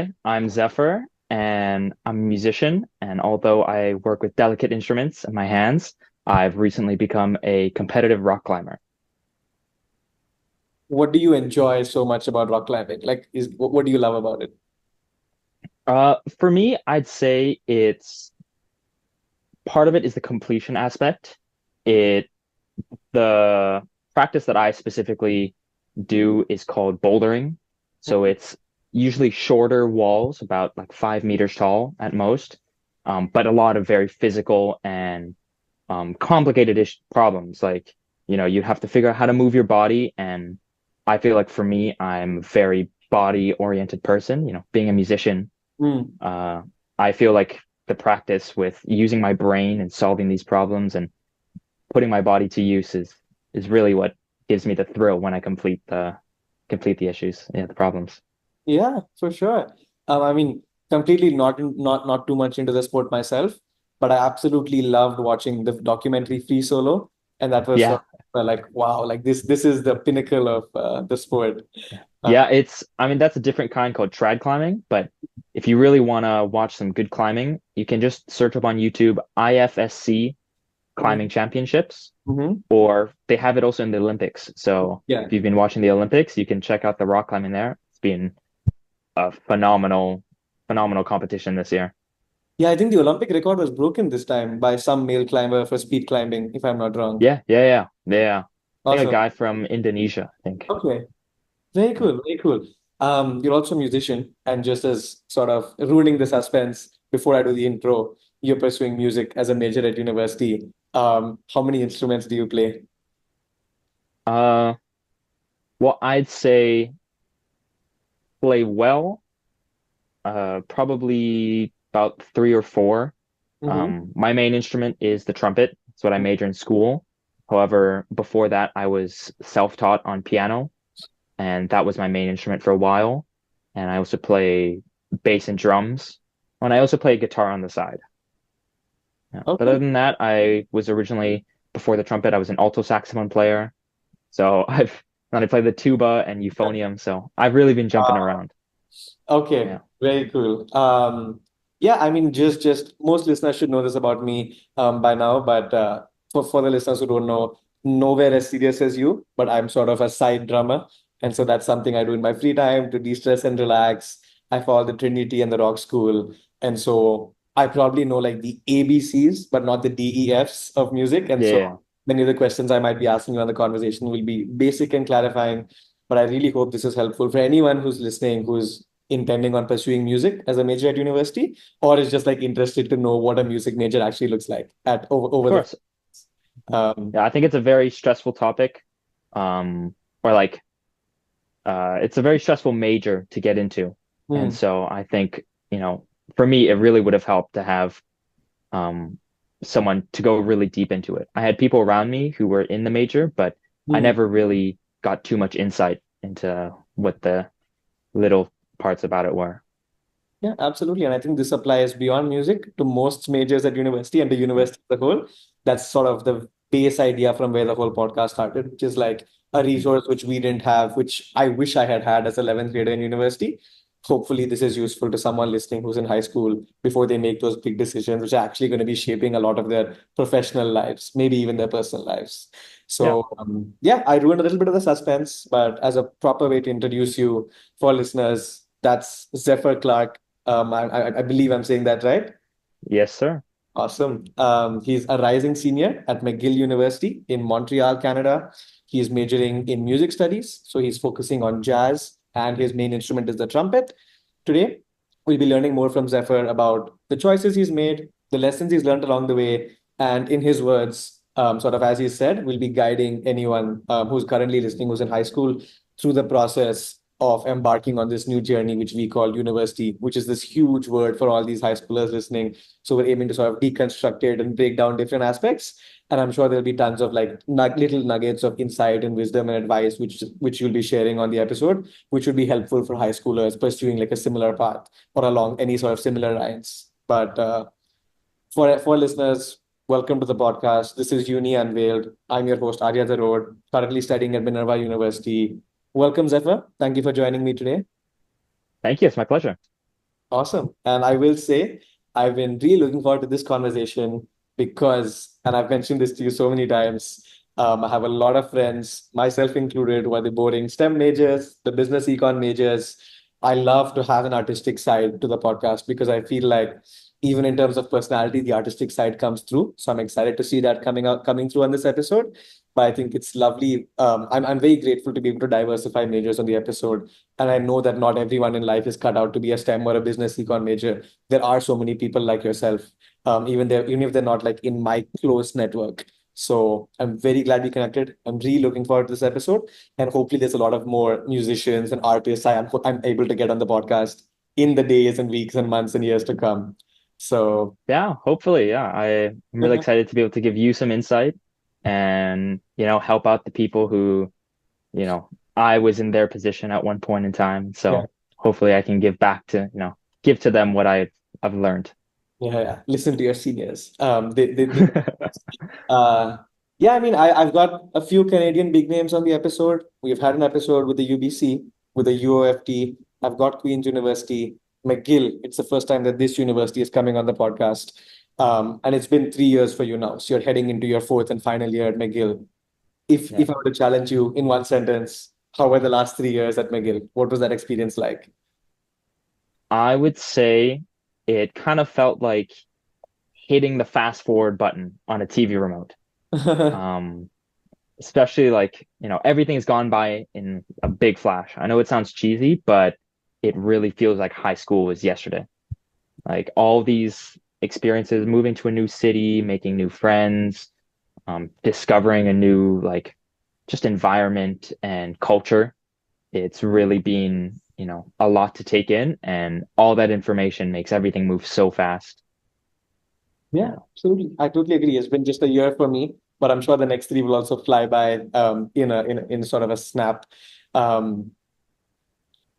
Hi, I'm Zephyr, and I'm a musician. And although I work with delicate instruments in my hands, I've recently become a competitive rock climber. What do you enjoy so much about rock climbing? Like, what do you love about it? For me, I'd say it's part of it is the completion aspect. It the practice that I specifically do is called bouldering. So it's usually shorter walls, about like 5 meters tall at most, but a lot of very physical and complicated ish problems. Like, you have to figure out how to move your body. And I feel like for me, I'm a very body oriented person. Being a musician, Mm. uh, I feel like the practice with using my brain and solving these problems and putting my body to use is really what gives me the thrill when I complete the issues, the problems. Yeah, for sure. I mean, completely not too much into the sport myself, but I absolutely loved watching the documentary Free Solo, and that was sort Yeah. of like wow, like this is the pinnacle of the sport. Uh, Yeah, I mean, that's a different kind called trad climbing, but if you really want to watch some good climbing, you can just search up on YouTube IFSC climbing championships, mhm. or they have it also in the Olympics. So Yeah, if you've been watching the Olympics, you can check out the rock climbing there. It's been a phenomenal competition this year. yeah. I think the Olympic record was broken this time by some male climber for speed climbing, if I'm not wrong. Yeah. I think a Awesome. guy from Indonesia, I think. Okay. Very Yeah. cool, very cool. You're also a musician, and just as sort of ruining the suspense before I do the intro, you're pursuing music as a major at university. How many instruments do you play? Uh, well, I'd say play well, probably about three or four. Mm-hmm. My main instrument is the trumpet. That's what I major in school. However, before that, I was self-taught on piano, and that was my main instrument for a while. And I also play bass and drums, and I also play guitar on the side. Yeah. But other Okay. than that, I was originally, before the trumpet, I was an alto saxophone player. So then I play the tuba and euphonium. So I've really been jumping Uh, around. okay, Yeah. very cool. Yeah, I mean, just most listeners should know this about me by now, but for the listeners who don't know, nowhere as serious as you, but I'm sort of a side drummer. And so that's something I do in my free time to de-stress and relax. I follow the Trinity and the Rock School. And so I probably know like the ABCs, but not the DEFs of music. And so Yeah. many of the questions I might be asking you on the conversation will be basic and clarifying. But I really hope this is helpful for anyone who's listening, who's intending on pursuing music as a major at university, or is just like interested to know what a music major actually looks like at Of over the course. um Yeah, I think it's a very stressful topic. Or like it's a very stressful major to get into. And hmm, so I think, for me, it really would have helped to have um someone to go really deep into it. I had people around me who were in the major, but I hmm. never really got too much insight into what the little parts about it were. Yeah, absolutely. And I think this applies beyond music to most majors at university and to Yeah. university as a whole. That's sort of the base idea from where the whole podcast started, which is like a resource which we didn't have, which I wish I had had as 11th grader in university. Hopefully, this is useful to someone listening who's in high school before they make those big decisions, which are actually going to be shaping a lot of their professional lives, maybe even their personal lives. Yeah. So, yeah, I ruined a little bit of the suspense, but as a proper way to introduce you for listeners, that's Zephyr Clarke. I believe I'm saying that right. Yes, sir. Awesome. He's a rising senior at McGill University in Montreal, Canada. He's majoring in music studies, so he's focusing on jazz, and his main instrument is the trumpet. Today, we'll be learning more from Zephyr about the choices he's made, the lessons he's learned along the way, and in his words, sort of as he said, we'll be guiding anyone who's currently listening, who's in high school, through the process of embarking on this new journey, which we call university, which is this huge word for all these high schoolers listening. So we're aiming to sort of deconstruct it and break down different aspects. And I'm sure there'll be tons of like little nuggets of insight and wisdom and advice, which you'll be sharing on the episode, which would be helpful for high schoolers pursuing like a similar path or along any sort of similar lines. But for listeners, welcome to the podcast. This is Uni Unveiled. I'm your host Arya the Road, currently studying at Minerva University. Welcome, Zephyr. Thank you for joining me today. Thank you. It's my pleasure. Awesome. And I will say, I've been really looking forward to this conversation because, and I've mentioned this to you so many times, I have a lot of friends, myself included, who are the boring STEM majors, the business econ majors. I love to have an artistic side to the podcast because I feel like even in terms of personality, the artistic side comes through. So I'm excited to see that coming through on this episode. But I think it's lovely. I'm very grateful to be able to diversify majors on the episode, and I know that not everyone in life is cut out to be a STEM or a business econ major. There are so many people like yourself, even if they're not like in my close network. So I'm very glad we connected. I'm really looking forward to this episode, and hopefully there's a lot of more musicians and artists I'm able to get on the podcast in the days and weeks and months and years to come. So Yeah, hopefully, yeah. I'm really yeah, excited to be able to give you some insight and, help out the people who, I was in their position at one point in time. yeah, So hopefully I can give back to, give to them what I've learned. yeah. Listen to your seniors. They Uh, yeah, I mean, I've got a few Canadian big names on the episode. We've had an episode with the UBC, with the UOFT. I've got Queen's University, McGill. It's the first time that this university is coming on the podcast. And it's been 3 years for you now. So you're heading into your fourth and final year at McGill. Yeah. If I were to challenge you in one sentence, how were the last 3 years at McGill? What was that experience like? I would say it kind of felt like hitting the fast forward button on a TV remote. Um, Especially like, everything's gone by in a big flash. I know it sounds cheesy, but it really feels like high school was yesterday. Like all these experiences, moving to a new city, making new friends, discovering a new like just environment and culture. It's really been, a lot to take in, and all that information makes everything move so fast. Yeah, Yeah. absolutely. I totally agree. It's been just a year for me, but I'm sure the next three will also fly by in sort of a snap. Um,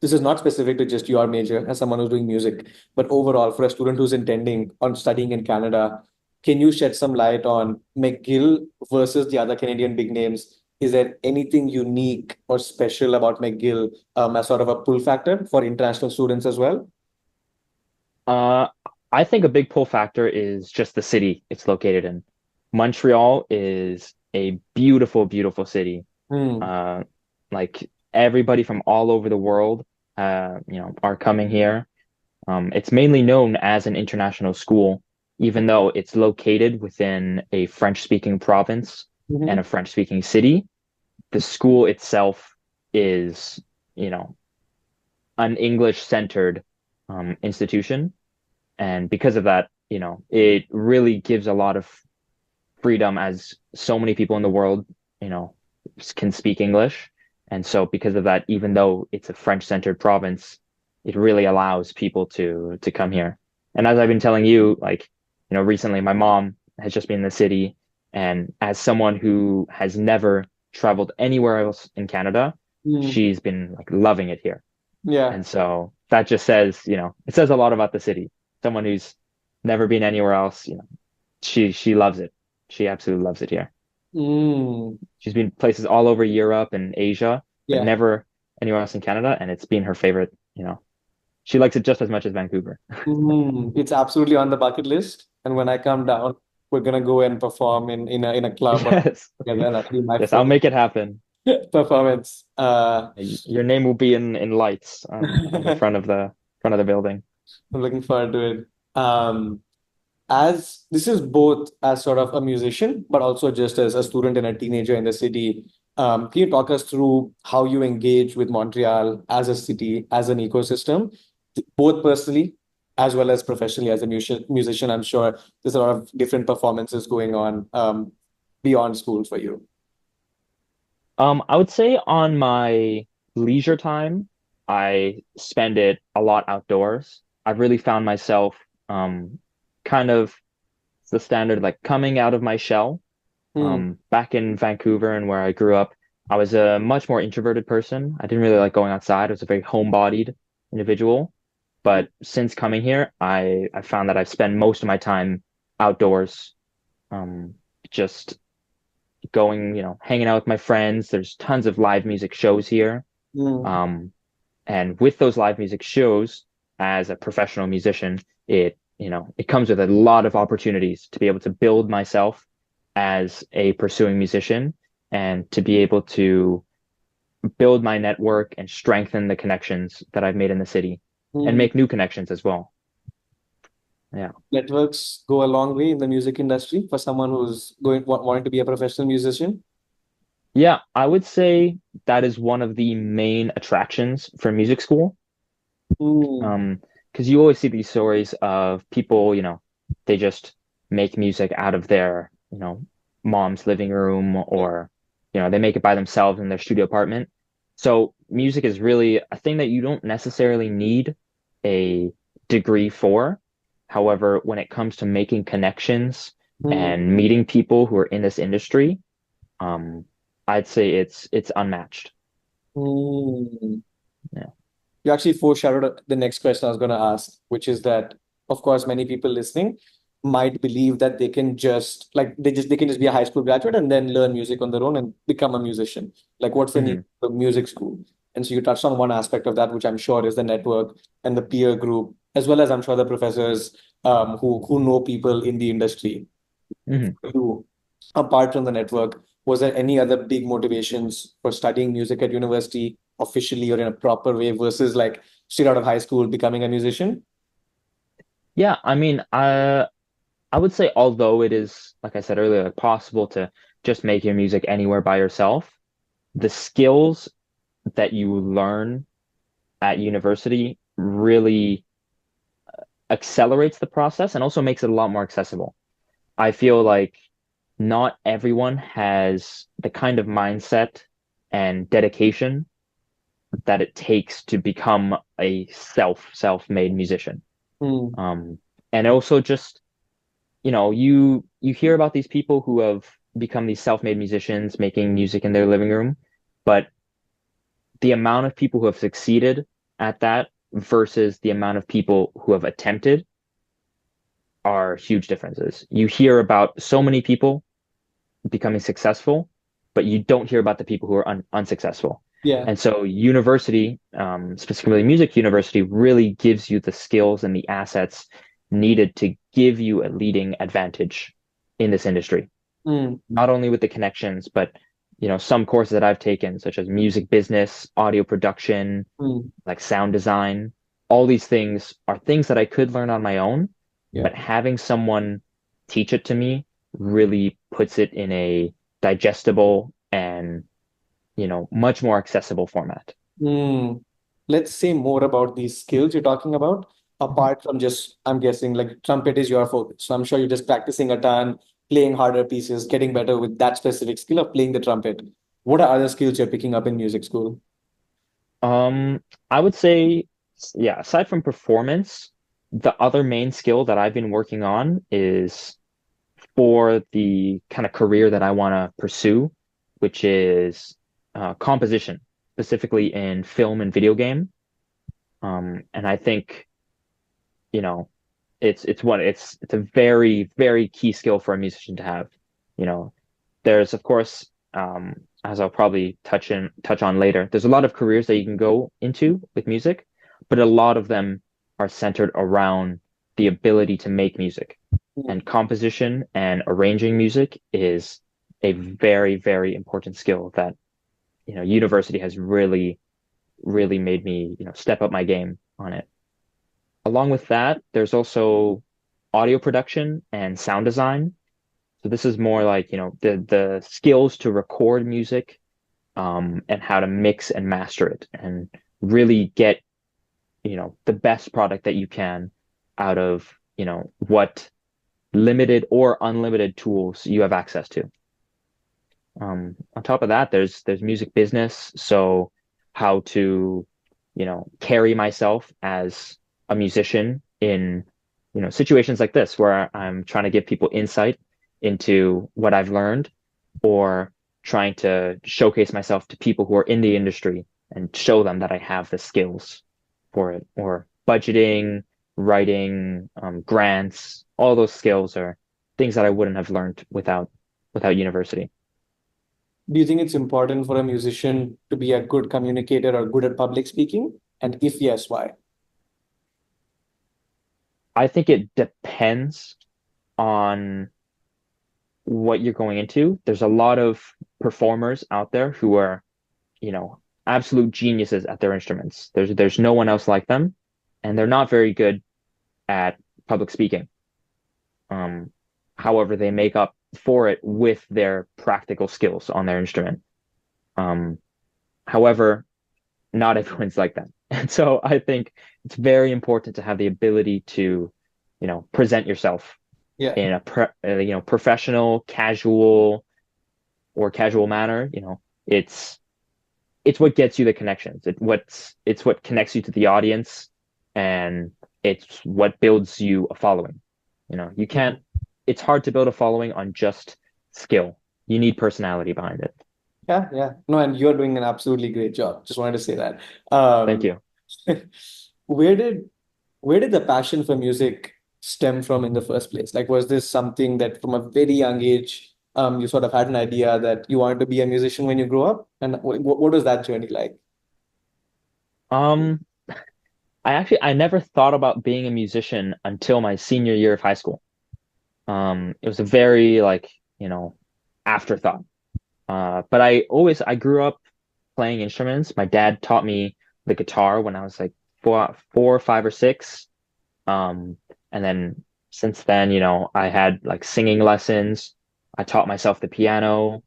this is not specific to just your major as someone who's doing music, but overall for a student who's intending on studying in Canada, can you shed some light on McGill versus the other Canadian big names? Is there anything unique or special about McGill as sort of a pull factor for international students as well? Uh, I think a big pull factor is just the city it's located in. Montreal is a beautiful, beautiful city. Hmm. Uh, like everybody from all over the world, are coming here. It's mainly known as an international school, even though it's located within a French-speaking province and a Mhm. French-speaking city. The school itself is, you know, an English-centered institution. And because of that, it really gives a lot of freedom as so many people in the world, you know, can speak English. And so because of that, even though it's a French-centered province, it really allows people to come here. And as I've been telling you, like, recently my mom has just been in the city, and as someone who has never traveled anywhere else in Canada, Hmm. she's been like loving it here. Yeah. And so that just says, it says a lot about the city. Someone who's never been anywhere else, she loves it. She absolutely loves it here. Mm. She's been places all over Europe and Asia, but Yeah. never anywhere else in Canada, and it's been her favorite. She likes it just as much as Vancouver. It's absolutely on the bucket list. And when I come down, we're gonna go and perform in a club or Yes. together. That'll be my Yes, I'll first make it happen. performance. Your name will be in lights on the I'm front of the building. looking forward to it. As this is both as sort of a musician, but also just as a student and a teenager in the city. Can you talk us through how you engage with Montreal as a city, as an ecosystem, both personally as well as professionally as a musician? I'm sure there's a lot of different performances going on beyond school for you. I would say on my leisure time, I spend it a lot outdoors. I've really found myself kind of the standard like coming out of my shell. Hmm. Back in Vancouver and where I grew up, I was a much more introverted person. I didn't really like going outside. I was a very homebodied individual. But since coming here, I found that I've spent most of my time outdoors, um, just going, hanging out with my friends. There's tons of live music shows here. Hmm. Um, and with those live music shows, as a professional musician, it comes with a lot of opportunities to be able to build myself as a pursuing musician and to be able to build my network and strengthen the connections that I've made in the city and Mm. make new connections as well. Yeah. Networks go a long way in the music industry for someone who's wanting to be a professional musician. Yeah, I would say that is one of the main attractions for music school. Mm. Because you always see these stories of people, they just make music out of their, mom's living room Yeah. or, they make it by themselves in their studio apartment. So music is really a thing that you don't necessarily need a degree for. However, when it comes to making connections Mm. and meeting people who are in this industry, um, I'd say it's unmatched. Mm. Yeah. You actually foreshadowed the next question I was going to ask, which is that, of course, many people listening might believe that they can just they can just be a high school graduate and then learn music on their own and become a musician. Like, what's the need Hmm. of music school? And so you touched on one aspect of that, which I'm sure is the network and the peer group, as well as I'm sure the professors who know people in the industry. Hmm. You, apart from the network, was there any other big motivations for studying music at university officially or in a proper way versus like straight out of high school becoming a musician? Yeah, I mean, I would say although it is, like I said earlier, like, possible to just make your music anywhere by yourself, the skills that you learn at university really accelerates the process and also makes it a lot more accessible. I feel like not everyone has the kind of mindset and dedication that it takes to become a self-made musician. Hmm. Um, and also just you hear about these people who have become these self-made musicians making music in their living room, but the amount of people who have succeeded at that versus the amount of people who have attempted are huge differences. You hear about so many people becoming successful, but you don't hear about the people who are unsuccessful. Yeah. And so university, specifically music university, really gives you the skills and the assets needed to give you a leading advantage in this industry, Hmm. not only with the connections, but some courses that I've taken, such as music business, audio production, Hmm. like sound design. All these things are things that I could learn on my own, Yeah. but having someone teach it to me really puts it in a digestible and, much more accessible format. Hmm. Let's say more about these skills you're talking about. Apart from just, I'm guessing like trumpet is your focus. So I'm sure you're just practicing a ton, playing harder pieces, getting better with that specific skill of playing the trumpet. What are other skills you're picking up in music school? Um, I would say, yeah, aside from performance, the other main skill that I've been working on is for the kind of career that I want to pursue, which is composition, specifically in film and video game. And I think, you know, it's a very, very key skill for a musician to have. You know, there's of course, as I'll probably touch on later, there's a lot of careers that you can go into with music, but a lot of them are centered around the ability to make music. Hmm. And composition and arranging music is a very, very important skill that, university has really, really made me, step up my game on it. Along with that, there's also audio production and sound design. So this is more like, the skills to record music, and how to mix and master it and really get, the best product that you can out of, what limited or unlimited tools you have access to. On top of that, there's music business, so how to, carry myself as a musician in, situations like this where I'm trying to give people insight into what I've learned or trying to showcase myself to people who are in the industry and show them that I have the skills for it, or budgeting, writing, grants, all those skills are things that I wouldn't have learned without university. Do you think it's important for a musician to be a good communicator or good at public speaking? And if yes, why? I think it depends on what you're going into. There's a lot of performers out there who are, you know, absolute geniuses at their instruments. There's no one else like them, and they're not very good at public speaking. Um, However, they make up for it with their practical skills on their instrument. Um, However, not everyone's like that. And so I think it's very important to have the ability to, present yourself Yeah. in a professional, casual or casual manner. It's what gets you the connections. It's what connects you to the audience, and it's what builds you a following. You can't, it's hard to build a following on just skill. You need personality behind it. Yeah, yeah. No, and you're doing an absolutely great job. Just wanted to say that. Thank Um, you. where did where did the passion for music stem from in the first place? Like, was this something that from a very young age, you sort of had an idea that you wanted to be a musician when you grew up? And what was that journey like? Um, I never thought about being a musician until my senior year of high school. It was a very like, afterthought. But I grew up playing instruments. My dad taught me the guitar when I was like four, five, or six. Um, and then since then, I had like singing lessons. I taught myself the piano.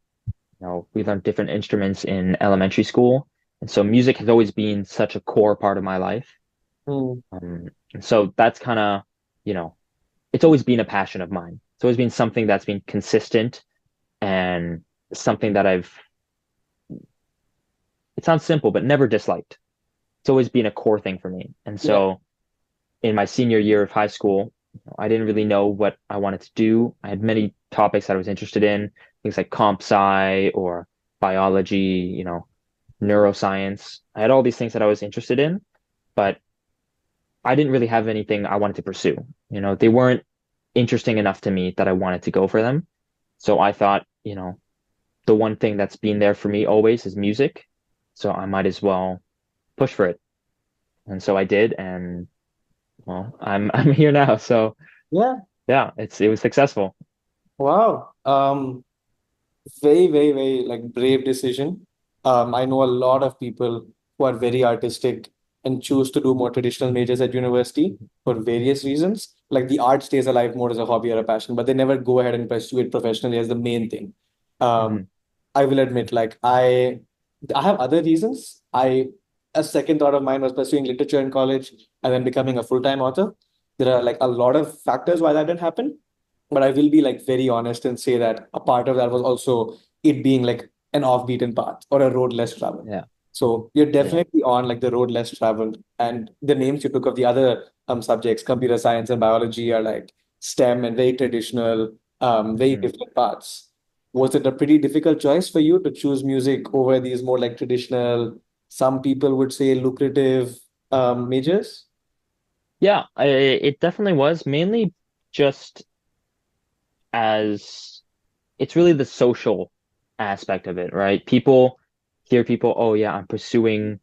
We learned different instruments in elementary school. And so music has always been such a core part of my life. Hmm. And so that's kind of, you know, it's always been a passion of mine. It's always been something that's been consistent and something that it sounds simple, but never disliked. It's always been a core thing for me. And Yeah. so in my senior year of high school, I didn't really know what I wanted to do. I had many topics that I was interested in, things like comp sci or biology, neuroscience. I had all these things that I was interested in, but I didn't really have anything I wanted to pursue. They weren't interesting enough to me that I wanted to go for them. So I thought, the one thing that's been there for me always is music. So I might as well push for it. And so I did, and well, I'm here now. So Yeah. yeah, it was successful. Wow. Very, very, very like brave decision. I know a lot of people who are very artistic and choose to do more traditional majors at university for various reasons. Like the art stays alive more as a hobby or a passion, but they never go ahead and pursue it professionally as the main thing. Um, Hmm. I will admit, like I have other reasons. A second thought of mine was pursuing literature in college and then becoming a full-time author. There are like a lot of factors why that didn't happen, but I will be like very honest and say that a part of that was also it being like an off-beaten path or a road less traveled. Yeah, So you're yeah, definitely on like the road less traveled, and the names you took of the other subjects, computer science and biology, are like STEM and very traditional, very hmm. different paths. Was it a pretty difficult choice for you to choose music over these more like traditional, some people would say lucrative majors? Yeah. It definitely was mainly just as it's really the social aspect of it, right? People hear people, oh yeah, I'm pursuing,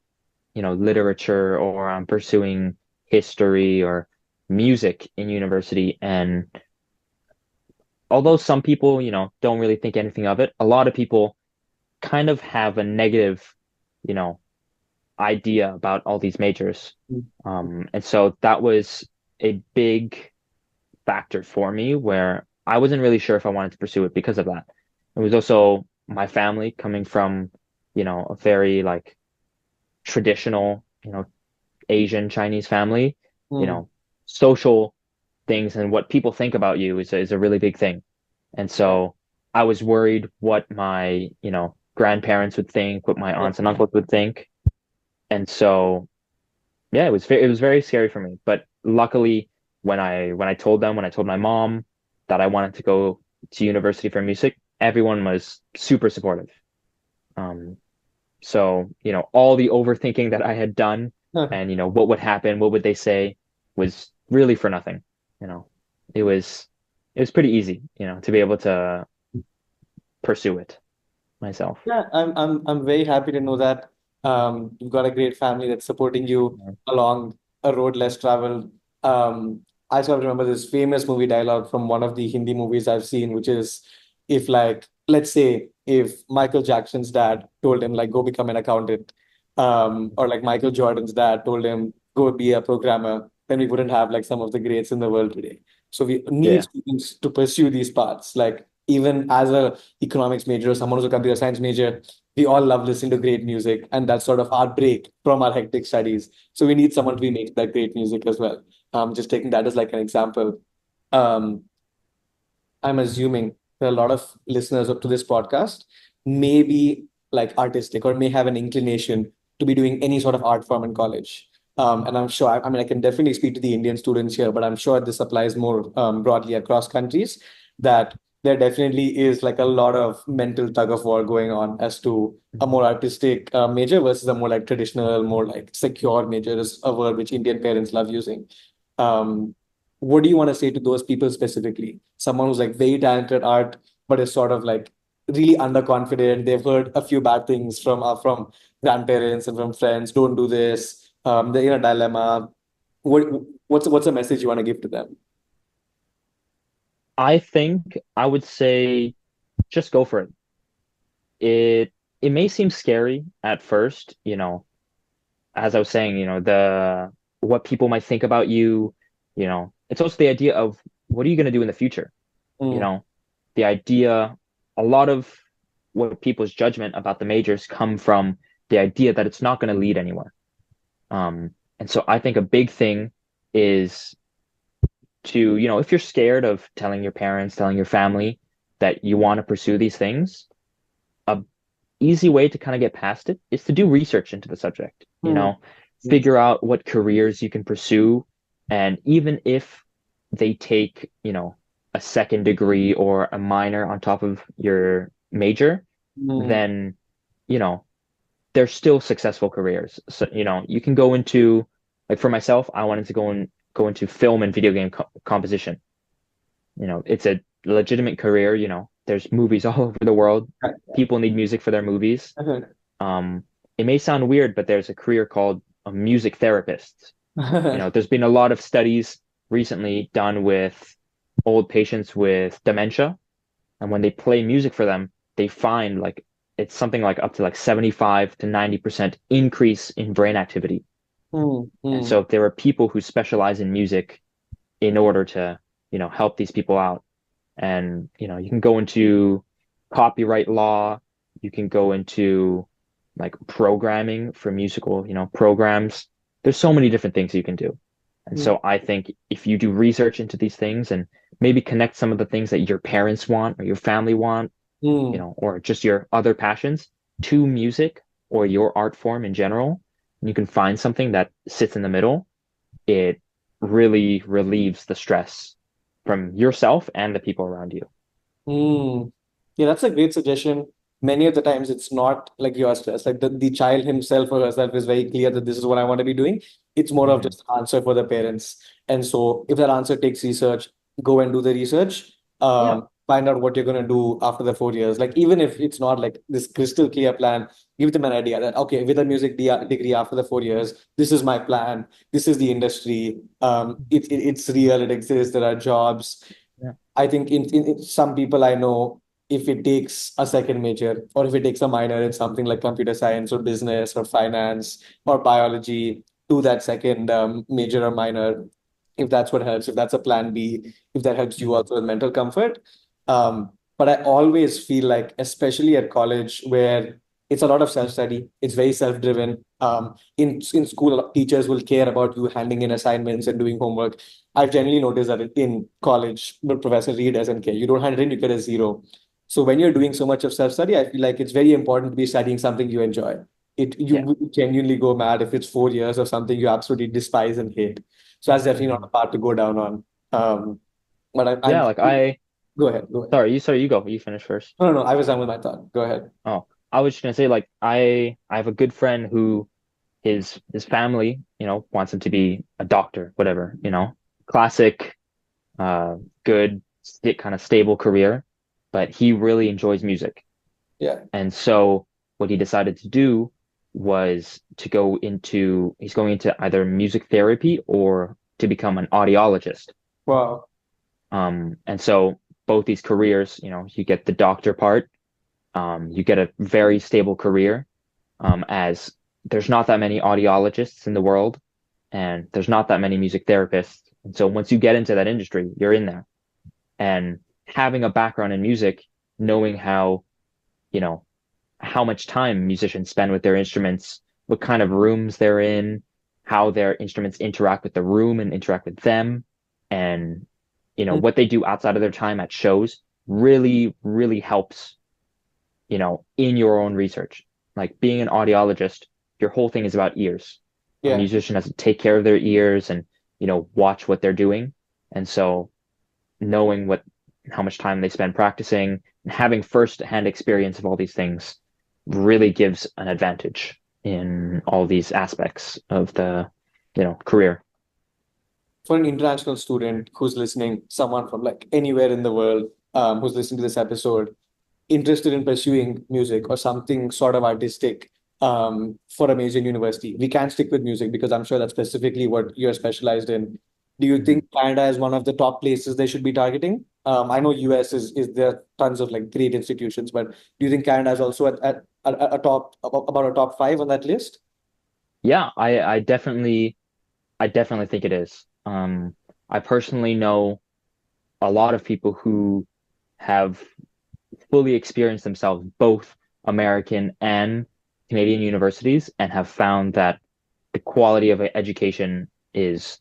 literature or I'm pursuing history or music in university. And although some people, don't really think anything of it, a lot of people kind of have a negative, you know, idea about all these majors. And so that was a big factor for me where I wasn't really sure if I wanted to pursue it because of that. It was also my family coming from, a very like traditional, Asian Chinese family, you Mm. know, social things and what people think about you is a really big thing. And Yeah. so I was worried what my, grandparents would think, what my Yeah. aunts and uncles would think. And so yeah, it was very scary for me. But luckily when I told my mom that I wanted to go to university for music, everyone was super supportive. Um, so, all the overthinking that I had done and, what would happen, what would they say was really for nothing. You know, it was pretty easy, to be able to pursue it myself. Yeah, I'm very happy to know that you've got a great family that's supporting you Yeah. along a road less traveled. Um, I sort of remember this famous movie dialogue from one of the Hindi movies I've seen, which is if like, let's say if Michael Jackson's dad told him like go become an accountant, or like Michael Jordan's dad told him go be a programmer, then we wouldn't have like some of the greats in the world today. So we need Yeah. students to pursue these paths. Like even as a economics major or someone who's a computer science major, we all love listening to great music, and that's sort of our break from our hectic studies. So we need someone to be making that great music as well. Just taking that as like an example. Um, I'm assuming that a lot of listeners up to this podcast may be like artistic or may have an inclination to be doing any sort of art form in college. And I'm sure, I mean, I can definitely speak to the Indian students here, but I'm sure this applies more broadly across countries, that there definitely is like a lot of mental tug of war going on as to a more artistic major versus a more like traditional, more like secure major, is a word which Indian parents love using. Um, what do you want to say to those people specifically? Someone who's like very talented at art, but is sort of like really underconfident. They've heard a few bad things from grandparents and from friends. Don't do this. They're in a dilemma. What what's a message you want to give to them? I think I would say just go for it. It it may seem scary at first, as I was saying, the what people might think about you, It's also the idea of what are you going to do in the future? You Mm, know, the idea, a lot of what people's judgment about the majors come from the idea that it's not going to lead anywhere. And so I think a big thing is to, if you're scared of telling your parents, telling your family that you want to pursue these things, a easy way to kind of get past it is to do research into the subject, mm, mm, figure out what careers you can pursue. And even if they take, a second degree or a minor on top of your major, mm, then, you know, they're still successful careers. So, you can go into, like for myself, I wanted to go into film and video game composition. It's a legitimate career, there's movies all over the world. People need music for their movies. Um, it may sound weird, but there's a career called a music therapist. There's been a lot of studies recently done with old patients with dementia, and when they play music for them, they find like it's something like up to like 75 to 90% increase in brain activity. mm, And mm, so there are people who specialize in music in order to, help these people out. And, you can go into copyright law, you can go into like programming for musical, programs. There's so many different things you can do. And mm, so I think if you do research into these things and maybe connect some of the things that your parents want or your family want, mm. or just your other passions to music or your art form in general, and you can find something that sits in the middle, it really relieves the stress from yourself and the people around you. Mm. Yeah, that's a great suggestion. Many of the times it's not like your stress, like the child himself or herself is very clear that this is what I want to be doing. It's more of Hmm. just an answer for the parents. And so if that answer takes research, go and do the research. Yeah. Find out what you're going to do after the 4 years. Like even if it's not like this crystal clear plan, give them an idea that, okay, with a music degree after the 4 years, this is my plan. This is the industry. It's real. It exists. There are jobs. Yeah. I think in some people I know, if it takes a second major or if it takes a minor in something like computer science or business or finance or biology, do that second major or minor, if that's what helps, if that's a plan B, if that helps you Mhm. also with mental comfort. But I always feel like, especially at college, where it's a lot of self-study, it's very self-driven. In school, teachers will care about you handing in assignments and doing homework. I've generally noticed that in college, the professor really doesn't care. You don't hand it in, you get a zero. So when you're doing so much of self-study, I feel like it's very important to be studying something you enjoy. You Yeah. will genuinely go mad if it's 4 years of something you absolutely despise and hate. So that's definitely not Mhm. a path to go down on. But I'm Yeah, like I, go ahead, go ahead. sorry, you go. You finish first. No, no, no, I was done with my thought. Go ahead. Oh, I was just gonna say like I have a good friend who his family, wants him to be a doctor, whatever, classic, uh, good, kind of stable career, but he really enjoys music. Yeah. And so what he decided to do was he's going into either music therapy or to become an audiologist. Wow. And so both these careers, you get the doctor part, you get a very stable career, as there's not that many audiologists in the world, and there's not that many music therapists. And so once you get into that industry, you're in there. And having a background in music, knowing you know, how much time musicians spend with their instruments, what kind of rooms they're in, how their instruments interact with the room and interact with them, and Mm. what they do outside of their time at shows really, really helps, in your own research. Like being an audiologist, your whole thing is about ears. A Yeah. musician has to take care of their ears and, watch what they're doing. And so knowing how much time they spend practicing and having first-hand experience of all these things really gives an advantage in all these aspects of the, career. For an international student who's listening, someone from like anywhere in the world, who's listening to this episode, interested in pursuing music or something sort of artistic, for a major university, we can stick with music because I'm sure that's specifically what you're specialized in. Do you Mhm. think Canada is one of the top places they should be targeting? I know US is there are tons of like great institutions, but do you think Canada is also at a top about a top five on that list? Yeah, I definitely think it is. I personally know a lot of people who have fully experienced themselves both American and Canadian universities and have found that the quality of education is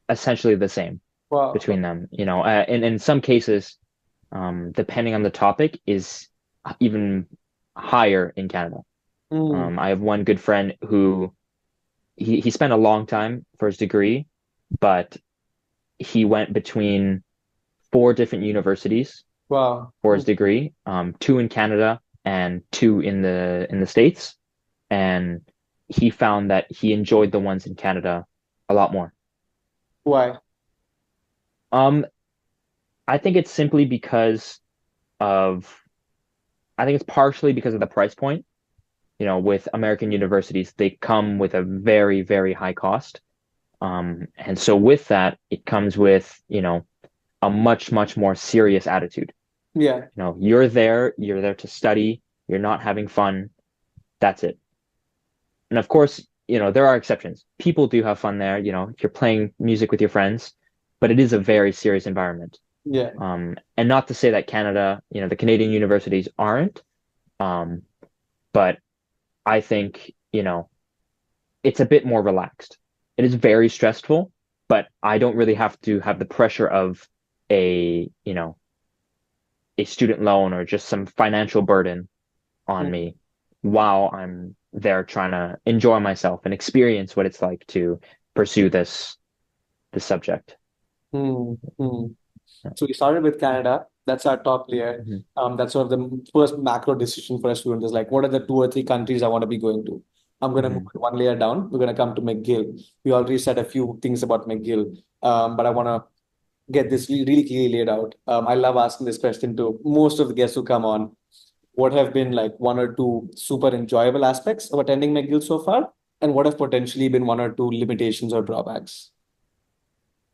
essentially the same Wow. between them. And in some cases, depending on the topic, is even higher in Canada. Mm, I have one good friend who he spent a long time for his degree, but he went between four different universities wow. for his degree, two in Canada and two in the States, and he found that he enjoyed the ones in Canada a lot more. Why? Um, I think it's simply because of I think it's partially because of the price point. With American universities, they come with a very, very high cost. And so with that, it comes with, a much, much more serious attitude. Yeah. You're there to study, you're not having fun, that's it. And of course, there are exceptions. People do have fun there, if you're playing music with your friends, but it is a very serious environment. Yeah. And not to say that Canada, the Canadian universities aren't, um, but I think, it's a bit more relaxed. It is very stressful, but I don't really have to have the pressure of a, a student loan or just some financial burden on me while I'm there trying to enjoy myself and experience what it's like to pursue this subject. Mm-hmm. So we started with Canada. That's our top layer. Mhm. That's sort of the first macro decision for a student is like, what are the two or three countries I want to be going to? I'm going to move Mhm. one layer down. We're going to come to McGill. We already said a few things about McGill, but I want to get this really clearly laid out. I love asking this question to most of the guests who come on. What have been like one or two super enjoyable aspects of attending McGill so far? And what have potentially been one or two limitations or drawbacks?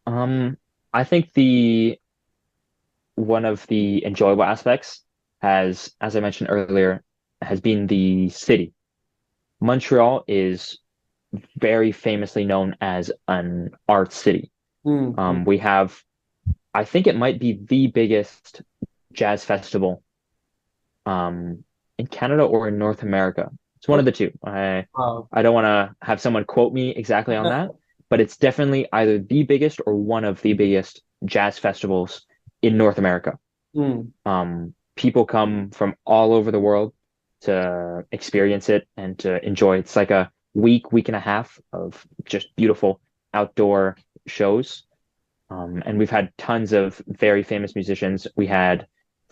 Um, I think the one of the enjoyable aspects as I mentioned earlier, has been the city. Montreal is very famously known as an art city. Mm-hmm. We have, I think it might be the biggest jazz festival in Canada or in North America. It's one of Okay. the two. I Wow. I don't want to have someone quote me exactly on that, but it's definitely either the biggest or one of the biggest jazz festivals in North America. Mm. People come from all over the world to experience it and to enjoy it. It's like a week and a half of just beautiful outdoor shows. And we've had tons of very famous musicians. We had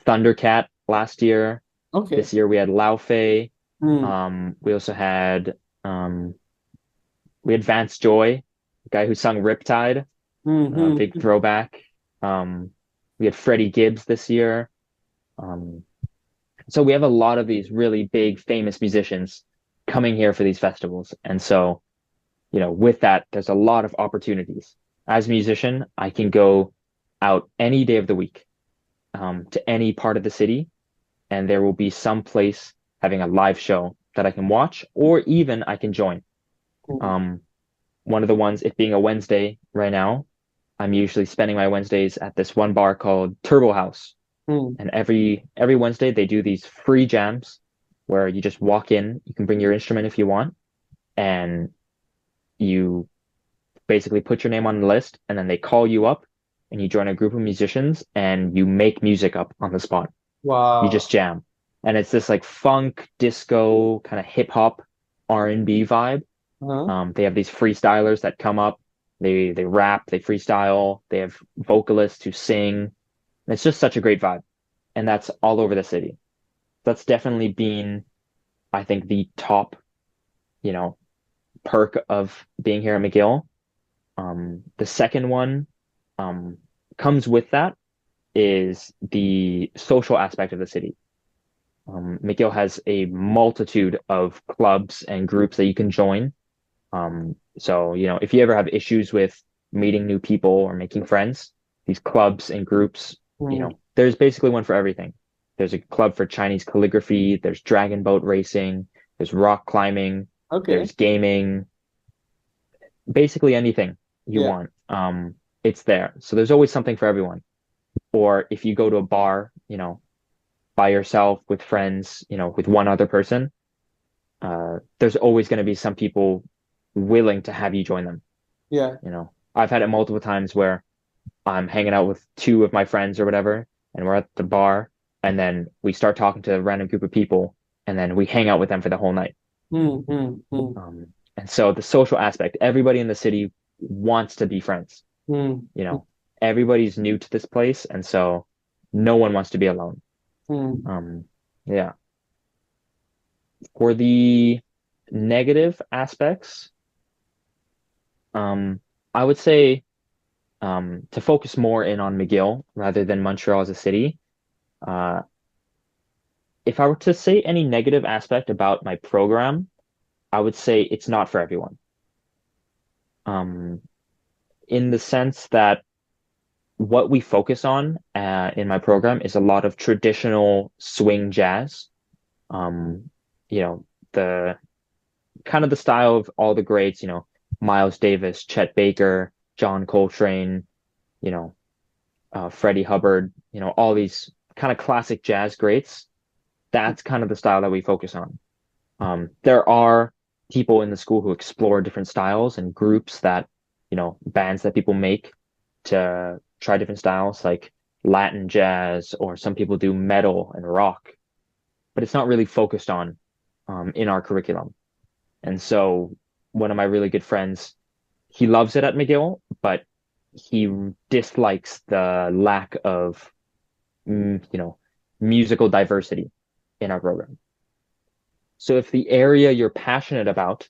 Thundercat last year. Okay. This year we had Lao Fei. Mm. We also had um, we had Vance Joy, the guy who sung Riptide, big Mm-hmm. throwback. Um, we had Freddie Gibbs this year. Um, so we have a lot of these really big famous musicians coming here for these festivals. And so, with that, there's a lot of opportunities. As a musician, I can go out any day of the week, to any part of the city, and there will be some place having a live show that I can watch, or even I can join. Mm, Um, One of the ones, it being a Wednesday right now, I'm usually spending my Wednesdays at this one bar called Turbo House. mm. And every Wednesday they do these free jams where you just walk in, you can bring your instrument if you want, and you basically put your name on the list, and then they call you up and you join a group of musicians and you make music up on the spot. You Wow. just jam. And it's this like funk, disco, kind of hip hop, R&B vibe. Uh-huh. They have these freestylers that come up, they rap, they freestyle, they have vocalists who sing. It's just such a great vibe. And that's all over the city. That's definitely been, I think, the top, you know, perk of being here at McGill. The second one, um, comes with that is the social aspect of the city. McGill has a multitude of clubs and groups that you can join. So, if you ever have issues with meeting new people or making friends, these clubs and groups, Mm. there's basically one for everything. There's a club for Chinese calligraphy, there's dragon boat racing, there's rock climbing, Okay. there's gaming, basically anything you Yeah. want. It's there. So there's always something for everyone. Or if you go to a bar, by yourself with friends, with one other person, there's always going to be some people willing to have you join them. Yeah. I've had it multiple times where I'm hanging out with two of my friends or whatever, and we're at the bar, and then we start talking to a random group of people, and then we hang out with them for the whole night. Mm, mm, mm, And so the social aspect, everybody in the city wants to be friends. mm, You mm, know, everybody's new to this place, and so no one wants to be alone. mm. Um, yeah. For the negative aspects, um, I would say, to focus more in on McGill rather than Montreal as a city. Uh, if I were to say any negative aspect about my program, I would say it's not for everyone. Um, in the sense that what we focus on in my program is a lot of traditional swing jazz. Um, you know, the kind of the style of all the greats, Miles Davis, Chet Baker, John Coltrane, you know, Freddie Hubbard, all these kind of classic jazz greats. That's kind of the style that we focus on. There are people in the school who explore different styles and groups that, bands that people make to try different styles like Latin jazz, or some people do metal and rock, but it's not really focused on in our curriculum. And so one of my really good friends, he loves it at McGill, but he dislikes the lack of, musical diversity in our program. So if the area you're passionate about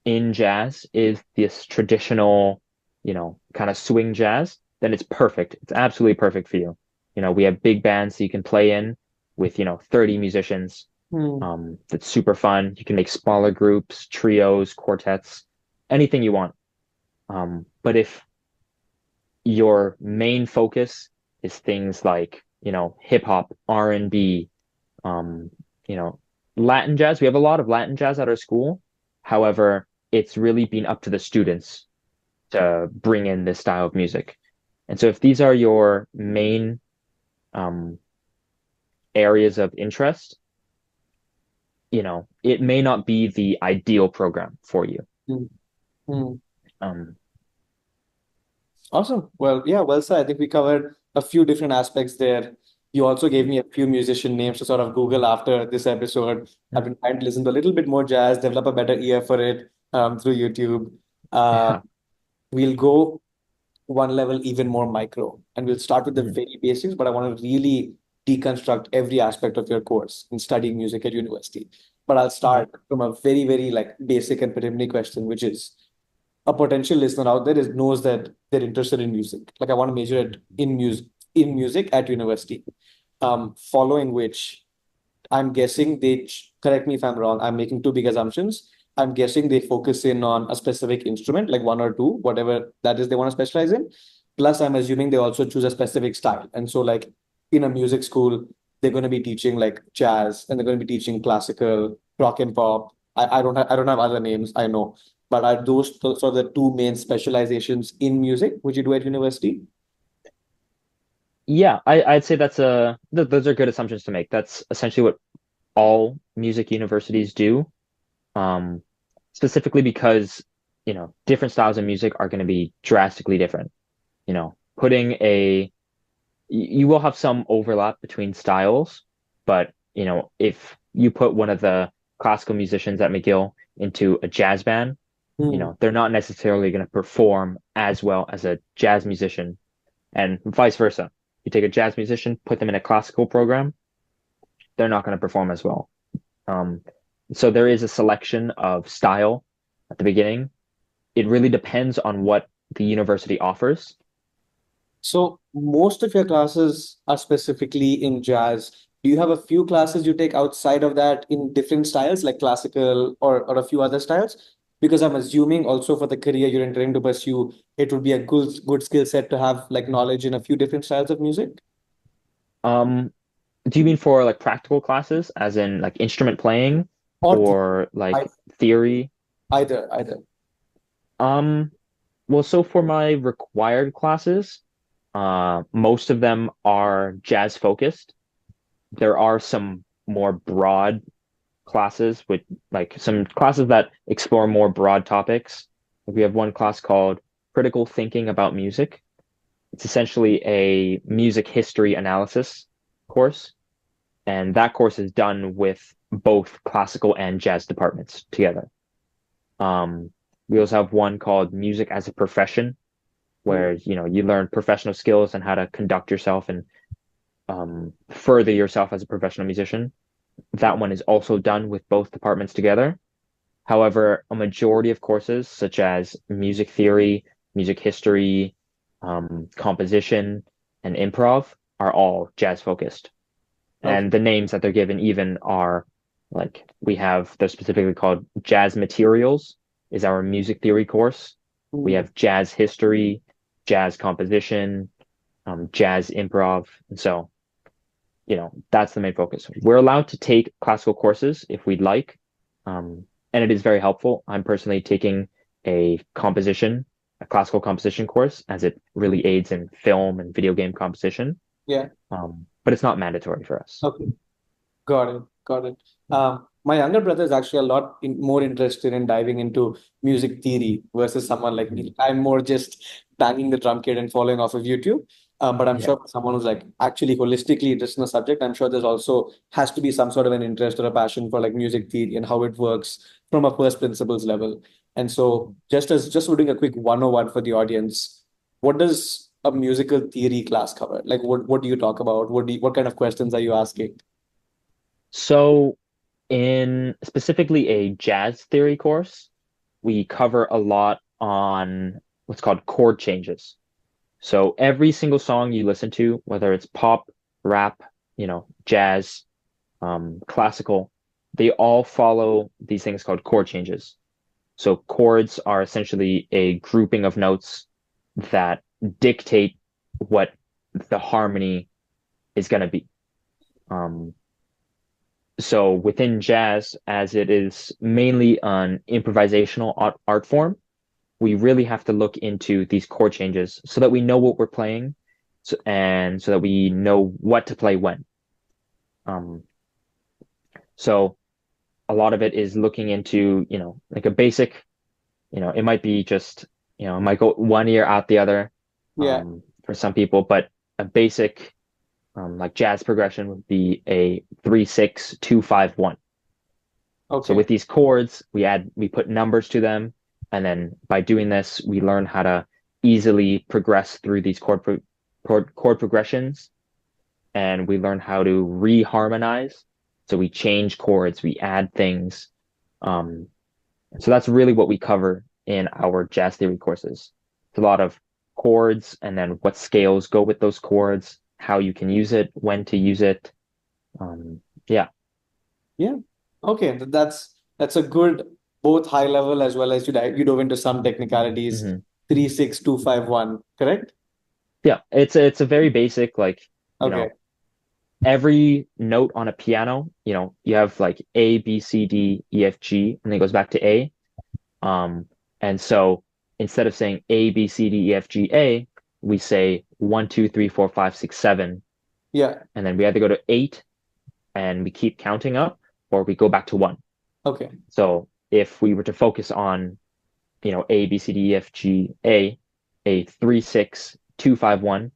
in jazz is this traditional, kind of swing jazz, then it's perfect. It's absolutely perfect for you. We have big bands that you can play in with, 30 musicians. Mm. That's super fun. You can make smaller groups, trios, quartets, anything you want. But if your main focus is things like, hip hop, R&B, um, you know, Latin jazz. We have a lot of Latin jazz at our school. However, it's really been up to the students to bring in this style of music. And so if these are your main um, areas of interest, it may not be the ideal program for you. Mm, mm. Um, Awesome. Well, yeah, well said. I think we covered a few different aspects there. You also gave me a few musician names to sort of Google after this episode. I've been trying to listen to a little bit more jazz, develop a better ear for it through YouTube. Uh, yeah. we'll go one level even more micro, and we'll start with the Mhm. very basics, but I want to really deconstruct every aspect of your course in studying music at university. But I'll Mhm. start from a very, very like basic and preliminary question, which is a potential listener out there is knows that they're interested in music. Like I want to major it in music at university. Following which I'm guessing correct me if I'm wrong. I'm making two big assumptions. I'm guessing they focus in on a specific instrument, like one or two, whatever that is they want to specialize in. Plus, I'm assuming they also choose a specific style. And so, like in a music school, they're going to be teaching like jazz, and they're going to be teaching classical, rock and pop. I don't have other names, I know. But are those sort of the two main specializations in music which you do at university? Yeah, I'd say those are good assumptions to make. That's essentially what all music universities do. Um, Specifically because, different styles of music are going to be drastically different. Putting you will have some overlap between styles, but, if you put one of the classical musicians at McGill into a jazz band, Hmm. they're not necessarily going to perform as well as a jazz musician, and vice versa. You take a jazz musician, put them in a classical program, they're not going to perform as well. Um, so there is a selection of style at the beginning. It really depends on what the university offers. So most of your classes are specifically in jazz. Do you have a few classes you take outside of that in different styles, like classical or a few other styles? Because I'm assuming also for the career you're intending to pursue, it would be a good skill set to have like knowledge in a few different styles of music. Um, do you mean for like practical classes, as in like instrument playing Or or I, like theory? either. Um, well, so for my required classes, most of them are jazz focused. There are some more broad classes with like some classes that explore more broad topics. We have one class called Critical Thinking About Music. It's essentially a music history analysis course, and that course is done with both classical and jazz departments together. Um, we also have one called Music as a Profession, where you learn professional skills and how to conduct yourself and further yourself as a professional musician. That one is also done with both departments together. However, a majority of courses, such as music theory, music history, composition, and improv, are all jazz focused. Okay. And the names that they're given even are like they're specifically called jazz materials, is our music theory course. We Hmm. have jazz history, jazz composition, jazz improv. And so, that's the main focus. We're allowed to take classical courses if we'd like. And it is very helpful. I'm personally taking a classical composition course, as it really aids in film and video game composition. Yeah. But it's not mandatory for us. Okay. Got it. Got it. My younger brother is actually a lot more interested in diving into music theory versus someone like me. I'm more just banging the drum kit and following off of YouTube. But I'm Yeah. sure for someone who's like actually holistically interested in the subject, I'm sure there's also has to be some sort of an interest or a passion for like music theory and how it works from a first principles level. And so just doing a quick 101 for the audience, what does a musical theory class cover? Like what do you talk about? What kind of questions are you asking? So in specifically a jazz theory course, we cover a lot on what's called chord changes. So every single song you listen to, whether it's pop, rap, jazz, classical, they all follow these things called chord changes. So chords are essentially a grouping of notes that dictate what the harmony is going to be. Um, so within jazz, as it is mainly an improvisational art form, we really have to look into these chord changes so that we know what we're playing, and so that we know what to play when. Um, so a lot of it is looking into, like a basic, it might be just, it might go one ear out the other, Yeah. for some people, but a basic, like jazz progression would be a 3-6-2-5-1. So Okay. with these chords, we put numbers to them, and then by doing this, we learn how to easily progress through these chord progressions, and we learn how to reharmonize. So we change chords, we add things. Um, so that's really what we cover in our jazz theory courses. It's a lot of chords, and then what scales go with those chords, how you can use it, when to use it. Um, yeah. Yeah. Okay. That's a good. both high level as well as you dove into some technicalities. Hmm. 3 6 2 5 1, correct? Yeah, it's a very basic, like, you Okay. know, every note on a piano, you have like A, B, C, D, E, F, G, and then it goes back to A. Um, and so instead of saying A, B, C, D, E, F, G, A, we say 1, 2, 3, 4, 5, 6, 7, Yeah. and then we either go to 8 and we keep counting up, or we go back to 1. Okay. So if we were to focus on, A, B, C, D, E, F, G, A 3, 6, 2, 5, 1,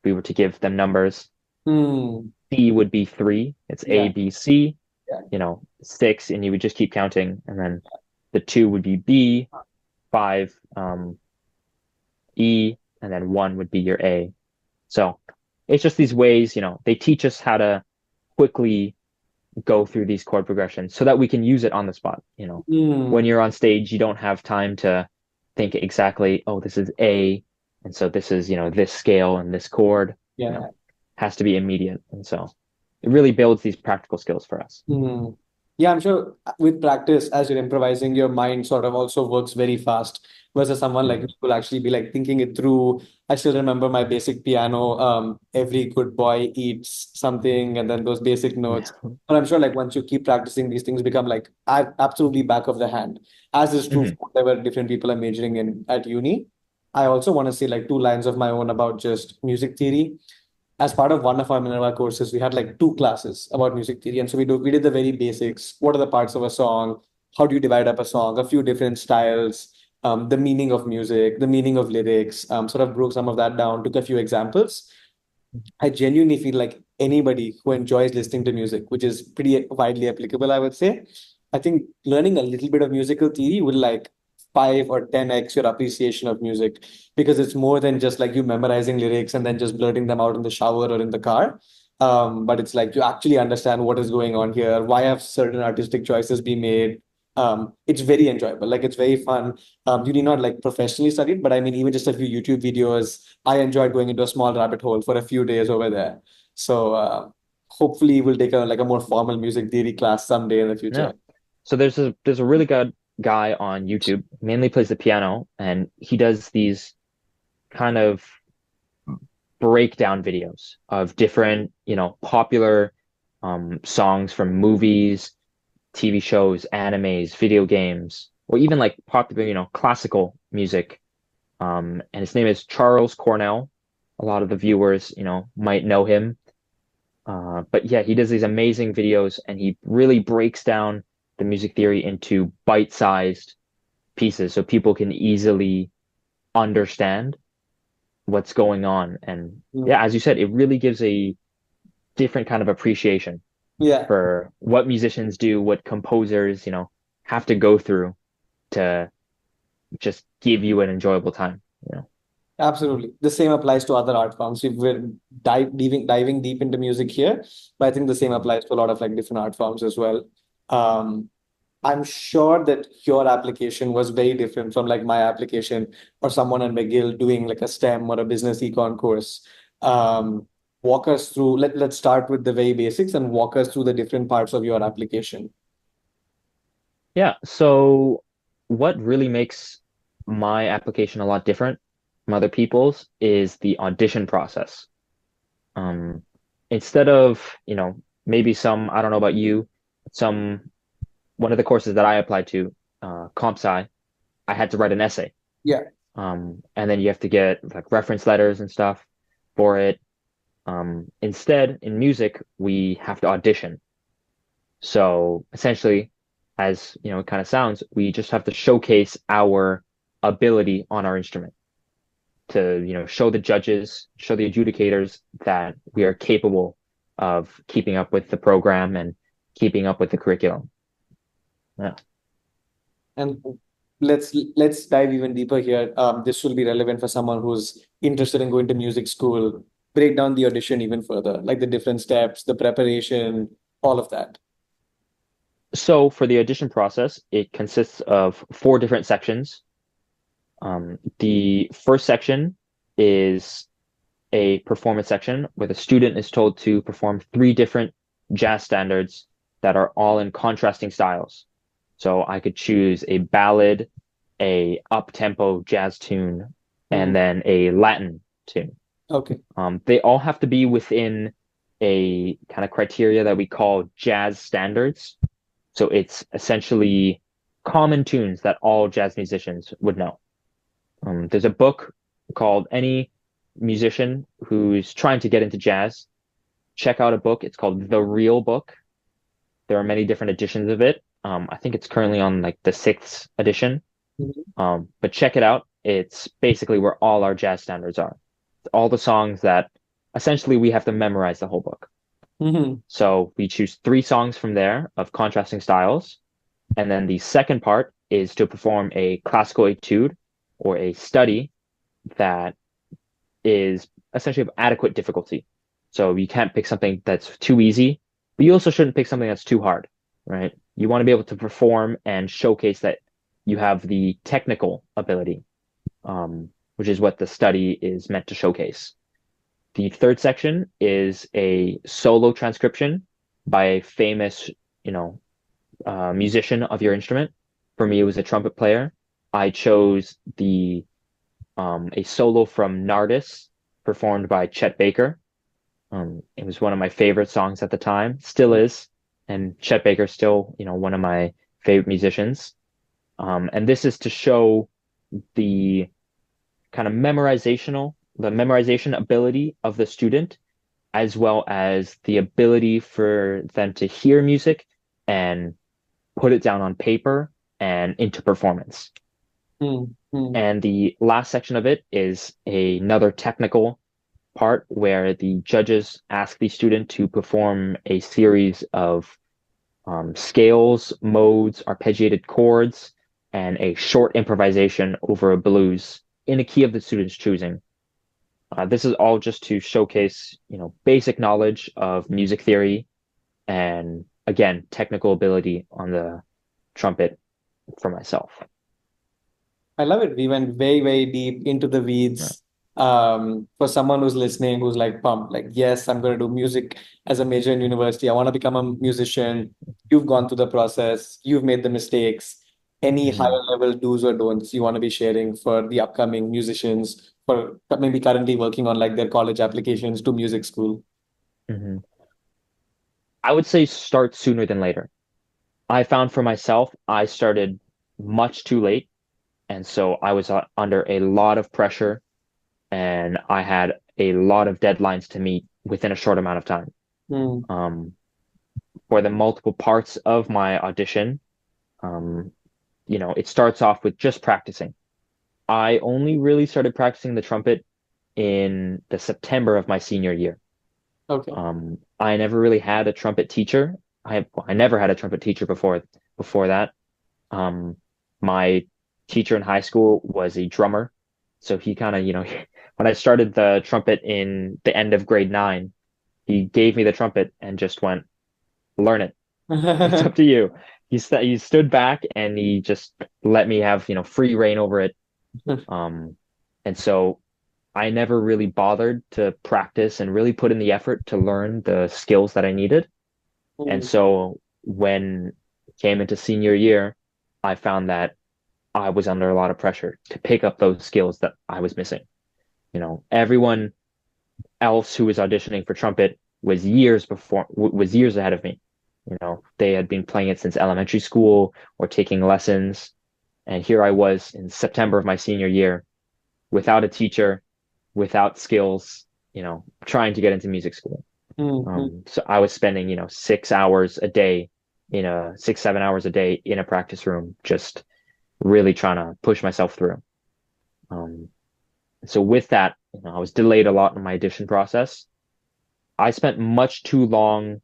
we were to give them numbers, Hmm. C would be 3. It's A, Yeah. B, C, Yeah. 6, and you would just keep counting. And then the 2 would be B, 5, E, and then 1 would be your A. So it's just these ways, they teach us how to quickly go through these chord progressions so that we can use it on the spot. When Hmm. you're on stage, you don't have time to think exactly, oh, this is A, and so this is, this scale and this chord, you know, Yeah. has to be immediate. And so it really builds these practical skills for us. Hmm. Yeah, I'm sure with practice, as you're improvising, your mind sort of also works very fast. Versus someone like me Mhm. will actually be like thinking it through. I still remember my basic piano. Every good boy eats something, and then those basic notes. Yeah. But I'm sure like once you keep practicing, these things become like absolutely back of the hand. As is true Mhm. for whatever different people are majoring in at uni. I also want to say like two lines of my own about just music theory. As part of one of our Minerva courses, we had like two classes about music theory. And so we did the very basics. What are the parts of a song? How do you divide up a song? A few different styles, the meaning of music, the meaning of lyrics, sort of broke some of that down, took a few examples. I genuinely feel like anybody who enjoys listening to music, which is pretty widely applicable, I would say, I think learning a little bit of musical theory will like 5 or 10x your appreciation of music because it's more than just like you memorizing lyrics and then just blurting them out in the shower or in the car. But it's like you actually understand what is going on here, why have certain artistic choices been made. It's very enjoyable, like it's very fun. You need not like professionally study it, but I mean, even just a few YouTube videos, I enjoyed going into a small rabbit hole for a few days over there. So hopefully we'll take a like a more formal music theory class someday in the Yeah. future. So there's a really good guy on YouTube, mainly plays the piano, and he does these kind of breakdown videos of different, popular songs from movies, TV shows, animes, video games, or even like popular, classical music. And his name is Charles Cornell. A lot of the viewers, might know him. But yeah, he does these amazing videos and he really breaks down the music theory into bite-sized pieces so people can easily understand what's going on. And Mm. yeah, as you said, it really gives a different kind of appreciation Yeah. for what musicians do, what composers, have to go through to just give you an enjoyable time, Absolutely. The same applies to other art forms. We're diving deep into music here, but I think the same applies to a lot of like different art forms as well. Um, I'm sure that your application was very different from like my application or someone at McGill doing like a STEM or a business econ course. Um, Walk us through, let's start with the very basics and walk us through the different parts of your application. Yeah, so what really makes my application a lot different from other people's is the audition process. Um, Instead of, maybe I don't know about you, some one of the courses that I applied to, comp sci, I had to write an essay. Yeah. And then you have to get like reference letters and stuff for it. Instead, in music, we have to audition. So essentially, as it kind of sounds, we just have to showcase our ability on our instrument to, show the judges, show the adjudicators that we are capable of keeping up with the program and keeping up with the curriculum. Yeah. And let's dive even deeper here. This will be relevant for someone who's interested in going to music school. Break down the audition even further, like the different steps, the preparation, all of that. So for the audition process, it consists of 4 different sections. The first section is a performance section where the student is told to perform 3 different jazz standards that are all in contrasting styles. So I could choose a ballad, a up-tempo jazz tune, and Mm. then a Latin tune. Okay. They all have to be within a kind of criteria that we call jazz standards. So it's essentially common tunes that all jazz musicians would know. There's a book called Any Musician Who's Trying to Get into Jazz. Check out a book. It's called The Real Book. There are many different editions of it. I think it's currently on like the sixth edition. Mhm. But check it out. It's basically where all our jazz standards are. All the songs that essentially we have to memorize the whole book. Mhm. So we choose three songs from there of contrasting styles. And then the second part is to perform a classical etude or a study that is essentially of adequate difficulty. So you can't pick something that's too easy, but you also shouldn't pick something that's too hard, right? You want to be able to perform and showcase that you have the technical ability, which is what the study is meant to showcase. The third section is a solo transcription by a famous, you know, musician of your instrument. For me, it was a trumpet player. I chose the a solo from Nardis, performed by Chet Baker. It was one of my favorite songs at the time, still is, and Chet Baker's still, one of my favorite musicians. And this is to show the kind of the memorization ability of the student, as well as the ability for them to hear music and put it down on paper and into performance. Mm. Mm. And the last section of it is another technical part where the judges ask the student to perform a series of scales, modes, arpeggiated chords, and a short improvisation over a blues in a key of the student's choosing. This is all just to showcase, basic knowledge of music theory and again, technical ability on the trumpet for myself. I love it. We went very, very deep into the Right. weeds. For someone who's listening, who's like pumped, like, yes, I'm going to do music as a major in university. I want to become a musician. You've gone through the process. You've made the mistakes. Any Mhm. higher level do's or don'ts you want to be sharing for the upcoming musicians, for maybe currently working on like their college applications to music school? Mhm. I would say start sooner than later. I found for myself, I started much too late. And so I was under a lot of pressure and I had a lot of deadlines to meet within a short amount of time. Hmm. Um, for the multiple parts of my audition, um, it starts off with just practicing. I only really started practicing the trumpet in the September of my senior year. Okay. I never really had a trumpet teacher. I never had a trumpet teacher before that. Um, my teacher in high school was a drummer, so he kind of, when I started the trumpet in the end of grade nine, he gave me the trumpet and just went, learn it. It's up to you. He stood back and he just let me have, free reign over it. Um, and so I never really bothered to practice and really put in the effort to learn the skills that I needed. And Hmm. so when it came into senior year, I found that I was under a lot of pressure to pick up those skills that I was missing. Everyone else who was auditioning for trumpet was years ahead of me. They had been playing it since elementary school or taking lessons. And here I was in September of my senior year without a teacher, without skills, trying to get into music school. Hmm. So I was spending, 6 hours a day 7 hours a day in a practice room, just really trying to push myself through. Um, so with that, I was delayed a lot in my audition process. I spent much too long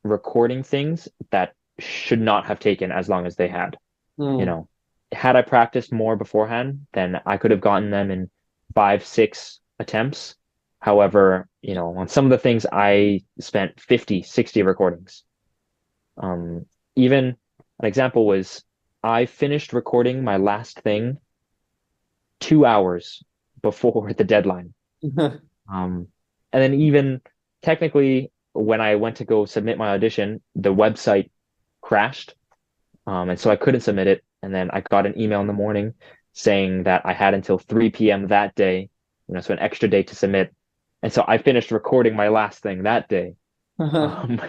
recording things that should not have taken as long as they had. You Hmm. know, had I practiced more beforehand, then I could have gotten them in 5, 6 attempts. However, on some of the things I spent 50, 60 recordings. Um, Even an example was I finished recording my last thing 2 hours before the deadline. Um, and then even technically, when I went to go submit my audition, the website crashed. And so I couldn't submit it. And then I got an email in the morning saying that I had until 3 p.m. that day, so an extra day to submit. And so I finished recording my last thing that day.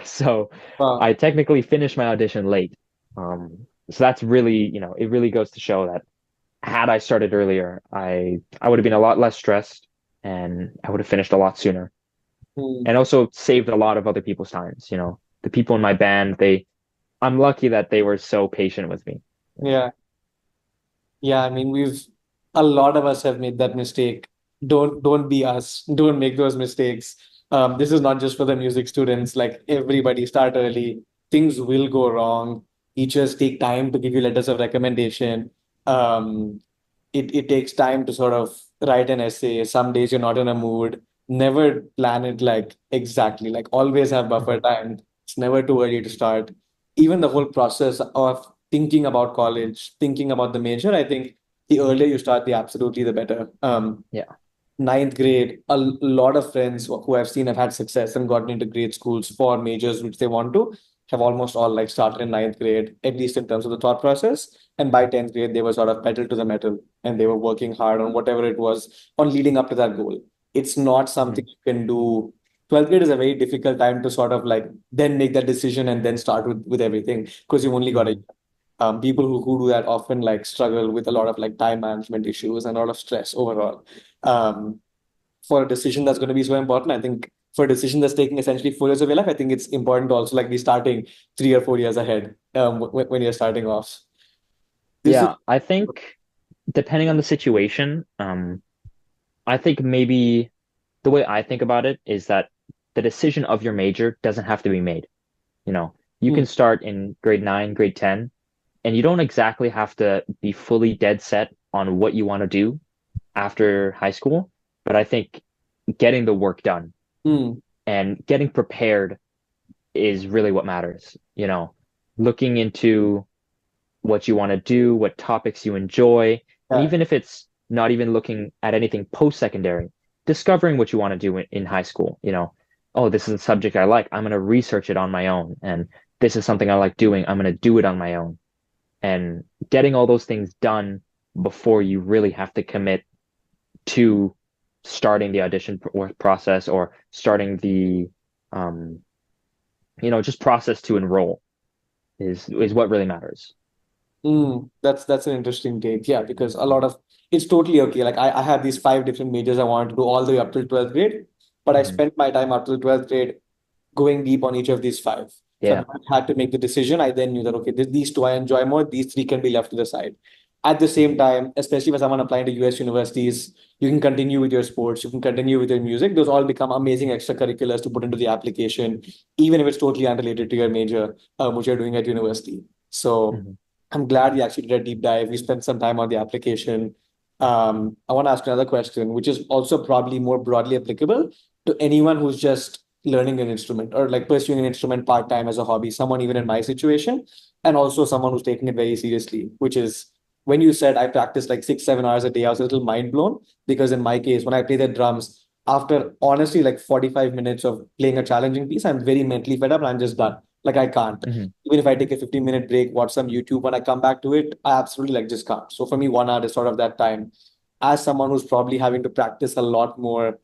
So Wow. I technically finished my audition late. So that's really, it really goes to show that had I started earlier, I would have been a lot less stressed and I would have finished a lot sooner. Hmm. And also saved a lot of other people's times. The people in my band, I'm lucky that they were so patient with me. Yeah. Yeah, I mean, a lot of us have made that mistake. Don't be us. Don't make those mistakes. This is not just for the music students. Like everybody, start early. Things will go wrong. Teachers take time to give you letters of recommendation. Um, it takes time to sort of write an essay. Some days you're not in a mood. Never plan it like exactly. Like always have buffer Mhm. time. It's never too early to start. Even the whole process of thinking about college, thinking about the major, I think the earlier you start, the absolutely the better. Yeah. Ninth grade, a lot of friends who I've seen have had success and gotten into great schools for majors which they want to have almost all like started in ninth grade, at least in terms of the thought process. And by 10th grade, they were sort of pedal to the metal and they were working hard on whatever it was on leading up to that goal. It's not something Mhm. you can do. 12th grade is a very difficult time to sort of like then make that decision and then start with everything because you've only got a Mhm. people who do that often like struggle with a lot of like time management issues and a lot of stress overall. Um, for a decision that's going to be so important, I think for a decision that's taking essentially 4 years of your life, I think it's important to also like be starting 3 or 4 years ahead when you're starting off. This is Yeah, I think depending on the situation, I think maybe the way I think about it is that the decision of your major doesn't have to be made. You know, you mm, can start in grade 9, grade 10, and you don't exactly have to be fully dead set on what you want to do after high school. But I think getting the work done mm, and getting prepared is really what matters. Looking into what you want to do, what topics you enjoy, and yeah, even if it's not even looking at anything post-secondary, discovering what you want to do in high school. Oh, this is a subject I like. I'm going to research it on my own. And this is something I like doing. I'm going to do it on my own. And getting all those things done before you really have to commit to starting the audition process or starting the um, just process to enroll is what really matters. that's an interesting take. Yeah, because a lot of it's totally okay. Like I had these five different majors I wanted to do all the way up till 12th grade, but I Mhm. spent my time up till 12th grade going deep on each of these five. So Yeah. I had to make the decision. I then knew that, okay, these two I enjoy more, these three can be left to the side. At the same Mhm. time, especially for someone applying to US universities, you can continue with your sports, you can continue with your music. Those all become amazing extracurriculars to put into the application, even if it's totally unrelated to your major, which you're doing at university. So Mhm. I'm glad we actually did a deep dive. We spent some time on the application. I want to ask another question, which is also probably more broadly applicable to anyone who's just learning an instrument or like pursuing an instrument part time as a hobby, someone even in my situation, and also someone who's taking it very seriously, which is when you said I practice like 6, 7 hours a day, I was a little mind blown because in my case, when I play the drums, after honestly like 45 minutes of playing a challenging piece, I'm very mentally fed up and I'm just done. Like I can't. Mhm. Even if I take a 15-minute break, watch some YouTube, when I come back to it, I absolutely like just can't. So for me, 1 hour is sort of that time. As someone who's probably having to practice a lot more,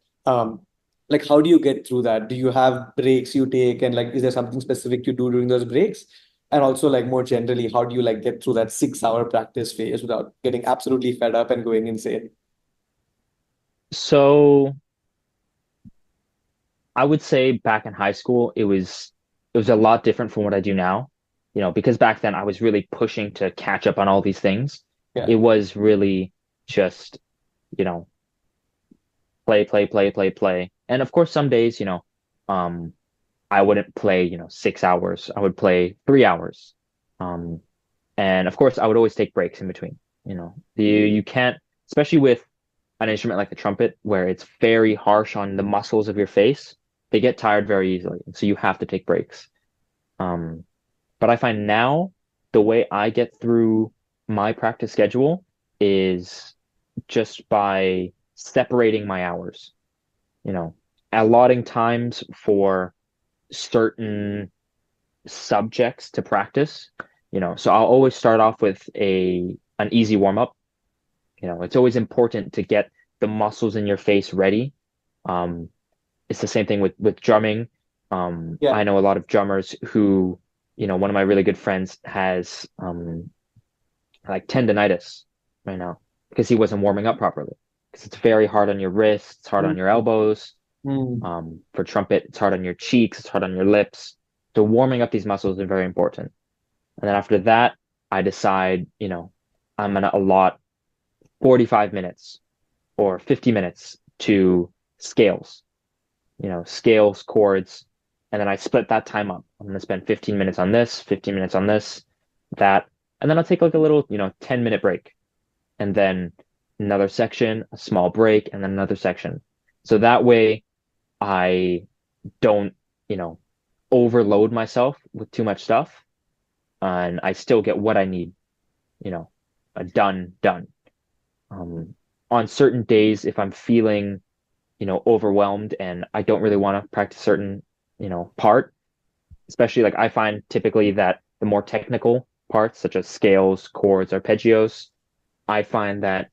like how do you get through that? Do you have breaks you take, and like is there something specific you do during those breaks? And also like more generally, how do you like get through that 6 hour practice phase without getting absolutely fed up and going insane? So I would say back in high school, it was a lot different from what I do now. Because back then I was really pushing to catch up on all these things. Yeah. It was really just, you know, play, play, play, play, play. And of course, some days, um, I wouldn't play, 6 hours. I would play 3 hours. Um, and of course, I would always take breaks in between. You can't, especially with an instrument like the trumpet, where it's very harsh on the muscles of your face, they get tired very easily. So you have to take breaks. Um, but I find now the way I get through my practice schedule is just by separating my hours, you know, allotting times for certain subjects to practice. So I'll always start off with an easy warm up. It's always important to get the muscles in your face ready. Um, it's the same thing with drumming. Yeah. I know a lot of drummers who, one of my really good friends has like tendonitis right now because he wasn't warming up properly. Because it's very hard on your wrists, it's hard on your Mm, elbows. mm, For trumpet, it's hard on your cheeks, it's hard on your lips. So warming up these muscles is very important. And then after that, I decide, I'm gonna allot 45 minutes or 50 minutes to scales, scales, chords, and then I split that time up. I'm gonna spend 15 minutes on this, 15 minutes on this, that, and then I'll take like a little, 10-minute break, and then another section, a small break, and then another section. So that way I don't, you know, overload myself with too much stuff, and I still get what I need, you know, done. Um, on certain days, if I'm feeling, overwhelmed and I don't really want to practice certain, part, especially like I find typically that the more technical parts, such as scales, chords, arpeggios, I find that,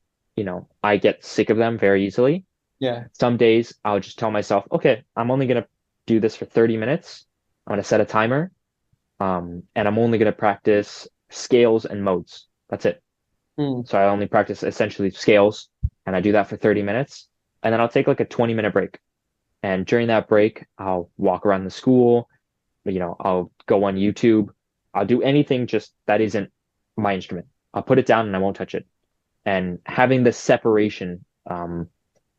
I get sick of them very easily. yeah. Some days I'll just tell myself, okay, I'm only gonna do this for 30 minutes. I'm gonna set a timer, and I'm only gonna practice scales and modes. That's it. Mm, So I only practice essentially scales, and I do that for 30 minutes, and then I'll take like a 20-minute break. And during that break, I'll walk around the school, I'll go on YouTube. I'll do anything just that isn't my instrument. I'll put it down and I won't touch it. And having the separation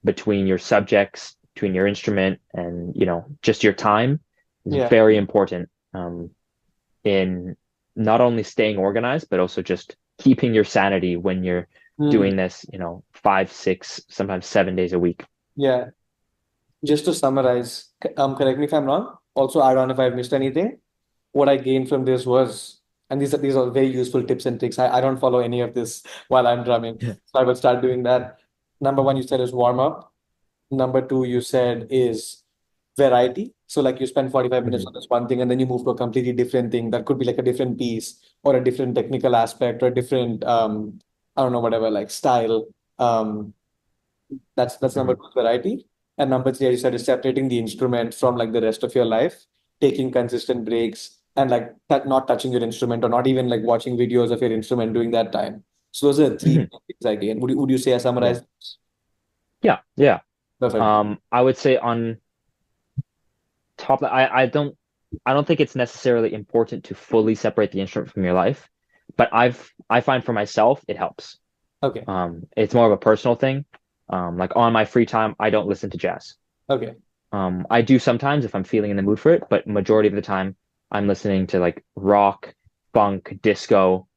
between your subjects, between your instrument and, just your time is yeah. very important in not only staying organized, but also just keeping your sanity when you're Mm, doing this, 5, 6, sometimes 7 days a week. yeah. Just to summarize, correct me if I'm wrong. Also add on if I've missed anything. What I gained from this was, and these are very useful tips and tricks. I don't follow any of this while I'm drumming. Yeah. So I will start doing that. Number one, you said is warm up. Number two, you said is variety. So like you spend 45 minutes Mhm. on this one thing and then you move to a completely different thing. That could be like a different piece or a different technical aspect or a different I don't know, whatever, like style. Um, that's number Mhm. two, variety. And number three, as you said, is separating the instrument from like the rest of your life, taking consistent breaks, and like not touching your instrument or not even like watching videos of your instrument during that time. So those are three Mhm. things I gain. Would you say I Yeah. summarized? Yeah. Yeah. Perfect. I would say on top, I don't think it's necessarily important to fully separate the instrument from your life, but I find for myself it helps. Okay. It's more of a personal thing. Like on my free time, I don't listen to jazz. Okay. I do sometimes if I'm feeling in the mood for it, but majority of the time I'm listening to like rock, funk, disco,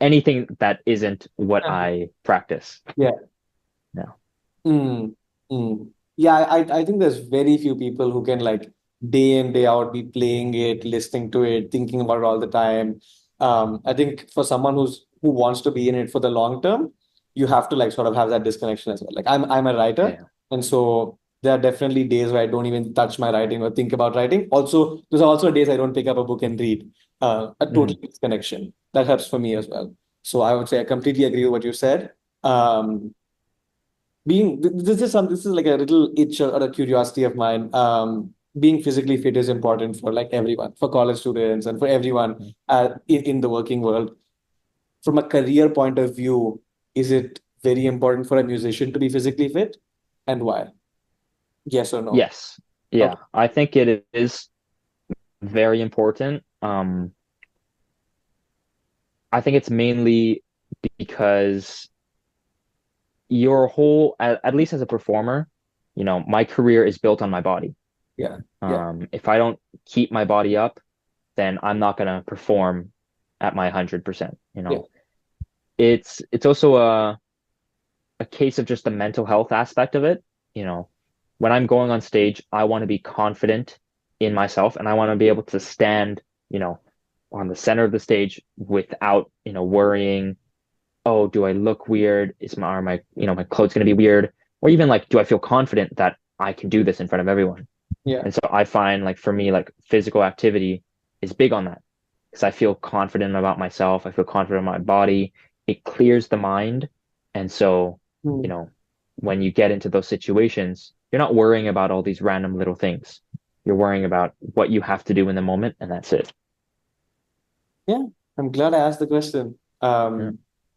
anything that isn't what I practice. Yeah. No. Mm, mm. Yeah, I think there's very few people who can like day in, day out be playing it, listening to it, thinking about it all the time. I think for someone who wants to be in it for the long term, you have to like sort of have that disconnection as well. Like I'm a writer, Yeah. and so there are definitely days where I don't even touch my writing or think about writing. Also, there's also days I don't pick up a book and read. A total Mhm. disconnection. That helps for me as well. So I would say I completely agree with what you said. This is like a little itch or a curiosity of mine. Being physically fit is important for like everyone, for college students and for everyone in the working world. From a career point of view, is it very important for a musician to be physically fit, and why? Yes or no? Yes. Yeah. Okay. I think it is very important. I think it's mainly because your whole, at least as a performer, my career is built on my body. Yeah. Yeah. If I don't keep my body up, then I'm not gonna perform at my 100%. Yeah. It's also a case of just the mental health aspect of it. You know, when I'm going on stage, I want to be confident in myself and I want to be able to stand, on the center of the stage without, worrying, oh, do I look weird? Are my, my clothes going to be weird? Or even like, do I feel confident that I can do this in front of everyone? Yeah. And so I find like for me, like physical activity is big on that. because I feel confident about myself. I feel confident in my body. It clears the mind. And so, you Mm. know, when you get into those situations, you're not worrying about all these random little things. You're worrying about what you have to do in the moment, and that's it. Yeah, I'm glad I asked the question. Yeah.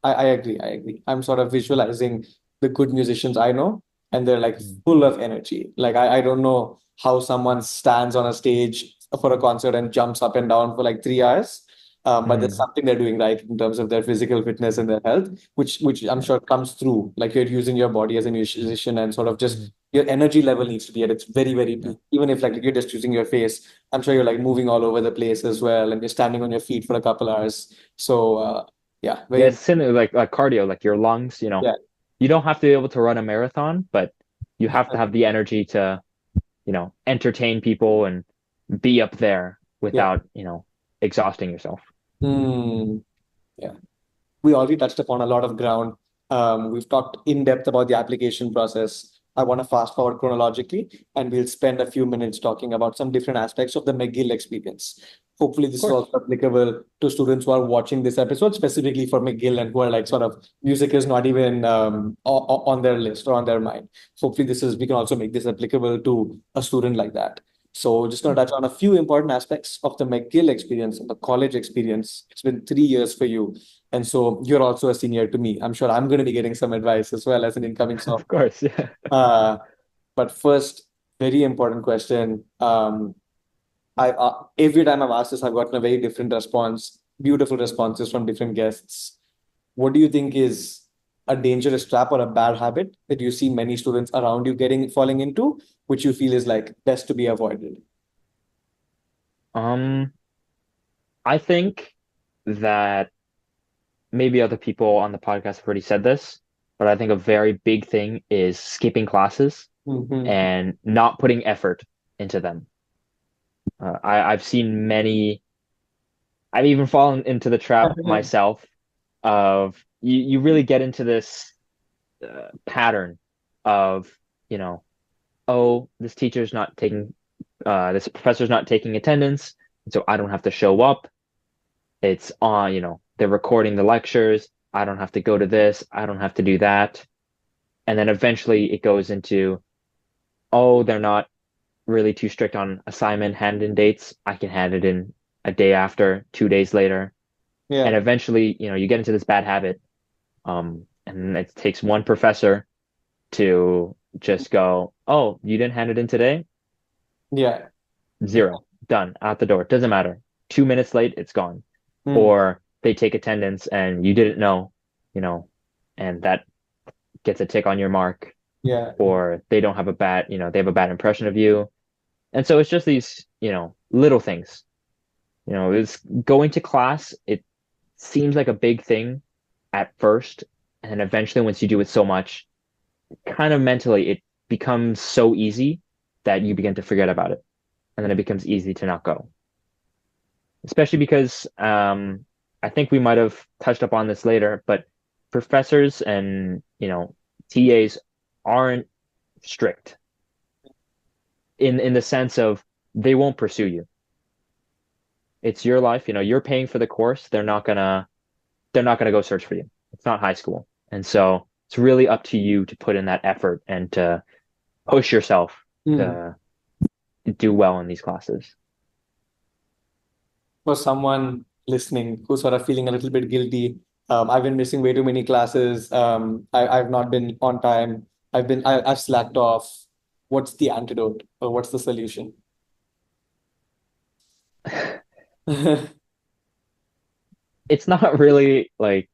I agree. I agree. I'm sort of visualizing the good musicians I know, and they're like Mm. full of energy. Like I don't know how someone stands on a stage for a concert and jumps up and down for like 3 hours. But there's Mm. something they're doing right in terms of their physical fitness and their health, which I'm Yeah. sure comes through. Like you're using your body as a musician and sort of just Mhm. your energy level needs to be at its very, very Yeah. peak. Even if like you're just using your face, I'm sure you're like moving all over the place as well, and you're standing on your feet for a couple hours. So yeah, very Yeah, it's similar like cardio, like your lungs, yeah, you don't have to be able to run a marathon, but you have to have the energy to, entertain people and be up there yeah. without, exhausting yourself. Hmm. Yeah. We already touched upon a lot of ground. We've talked in depth about the application process. I want to fast forward chronologically, and we'll spend a few minutes talking about some different aspects of the McGill experience. Hopefully, Of this is course. also applicable to students who are watching this episode, specifically for McGill and who are like sort of music is not even on their list or on their mind. Hopefully, this is we can also make this applicable to a student like that. So, just going to touch on a few important aspects of the McGill experience and the college experience. It's been 3 years for you, and so you're also a senior to me. I'm sure I'm going to be getting some advice as well as an incoming Of sophomore. course, yeah. Uh, but first, very important question. I every time I've asked this, I've gotten a very different response, beautiful responses from different guests. What do you think is a dangerous trap or a bad habit that you see many students around you getting falling into, which you feel is like best to be avoided? Um, I think that maybe other people on the podcast have already said this, but I think a very big thing is skipping classes Hmm. and not putting effort into them. I've seen many, I've even fallen into the trap myself of you really get into this pattern of, you know, oh, this professor's not taking attendance, so I don't have to show up. It's on, they're recording the lectures. I don't have to go to this. I don't have to do that. And then eventually it goes into, oh, they're not really too strict on assignment hand-in dates. I can hand it in a day after, 2 days later. And Yeah. eventually, you get into this bad habit. And it takes one professor to just go, oh, you didn't hand it in today? Yeah. Zero. Done. Out the door. Doesn't matter. 2 minutes late, it's gone. Hmm. Or they take attendance and you didn't know, you know, and that gets a tick on your mark. Yeah. Or they don't have a bad, they have a bad impression of you. And so it's just these, little things. It's going to class, it seems like a big thing at first. And then eventually, once you do it so much, kind of mentally, it becomes so easy that you begin to forget about it. And then it becomes easy to not go. Especially because I think we might have touched upon this later, but professors and, TAs aren't strict in the sense of they won't pursue you. It's your life, you're paying for the course. They're not gonna go search for you. It's not high school. And so it's really up to you to put in that effort and to push yourself Hmm. to do well in these classes. For someone listening who's sort of feeling a little bit guilty, I've been missing way too many classes. I've not been on time. I've slacked off. What's the antidote or what's the solution? It's not really like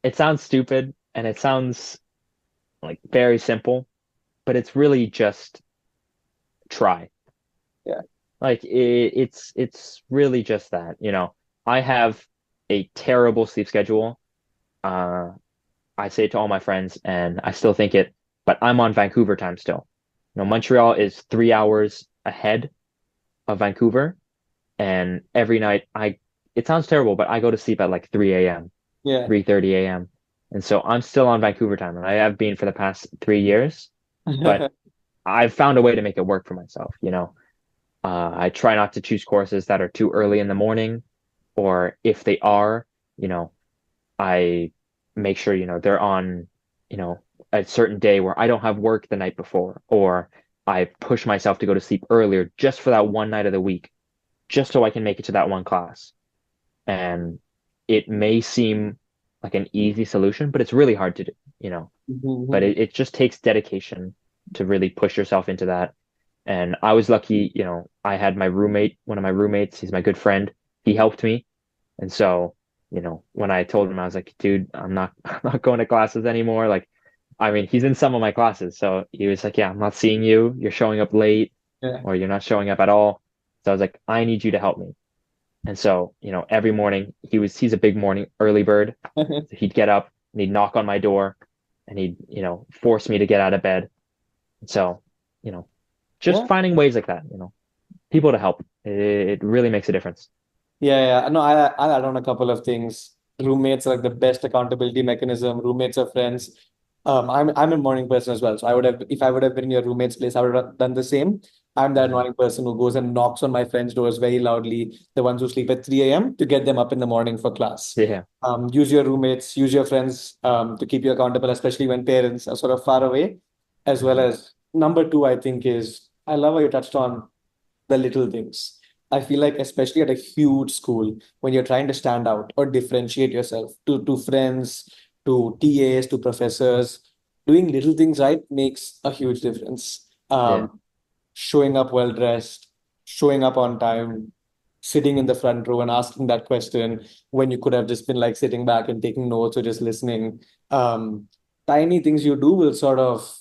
it sounds stupid and it sounds like very simple, but it's really just try. Yeah. Like it's really just that, I have a terrible sleep schedule. Uh, I say it to all my friends and I still think it, but I'm on Vancouver time still. Montreal is 3 hours ahead of Vancouver, and every night it sounds terrible, but I go to sleep at like 3 a.m., Yeah. 3:30 a.m. And so I'm still on Vancouver time, and I have been for the past 3 years, but I've found a way to make it work for myself. I try not to choose courses that are too early in the morning. or if they are, you know, I make sure, they're on, you know, a certain day where I don't have work the night before, or I push myself to go to sleep earlier just for that one night of the week, just so I can make it to that one class. And it may seem like an easy solution, but it's really hard to do. But Mhm. it just takes dedication to really push yourself into that. And I was lucky, I had my roommate, one of my roommates, he's my good friend. He helped me. And so, when I told him, I was like, dude, I'm not going to classes anymore. Like, I mean, he's in some of my classes. So he was like, yeah, I'm not seeing you. You're showing up late Yeah. or you're not showing up at all. So I was like, I need you to help me. And so, every morning he's a big morning early bird. So he'd get up and he'd knock on my door and he'd, force me to get out of bed. So, you know, just Yeah. finding ways like that, people to help. It really makes a difference. Yeah. No, I'll add on a couple of things. Roommates are like the best accountability mechanism. Roommates are friends. I'm a morning person as well. So I would have, if I would have been in your roommate's place, I would have done the same. I'm that Mhm. annoying person who goes and knocks on my friends' doors very loudly, the ones who sleep at 3 a.m. to get them up in the morning for class. Yeah. Use your roommates, use your friends to keep you accountable, especially when parents are sort of far away. As well Mhm. as number two, I think is I love how you touched on the little things. I feel like, especially at a huge school, when you're trying to stand out or differentiate yourself to friends, to TAs, to professors, doing little things right makes a huge difference. Yeah. Showing up well dressed, showing up on time, sitting in the front row and asking that question when you could have just been like sitting back and taking notes or just listening. Um, Tiny things you do will sort of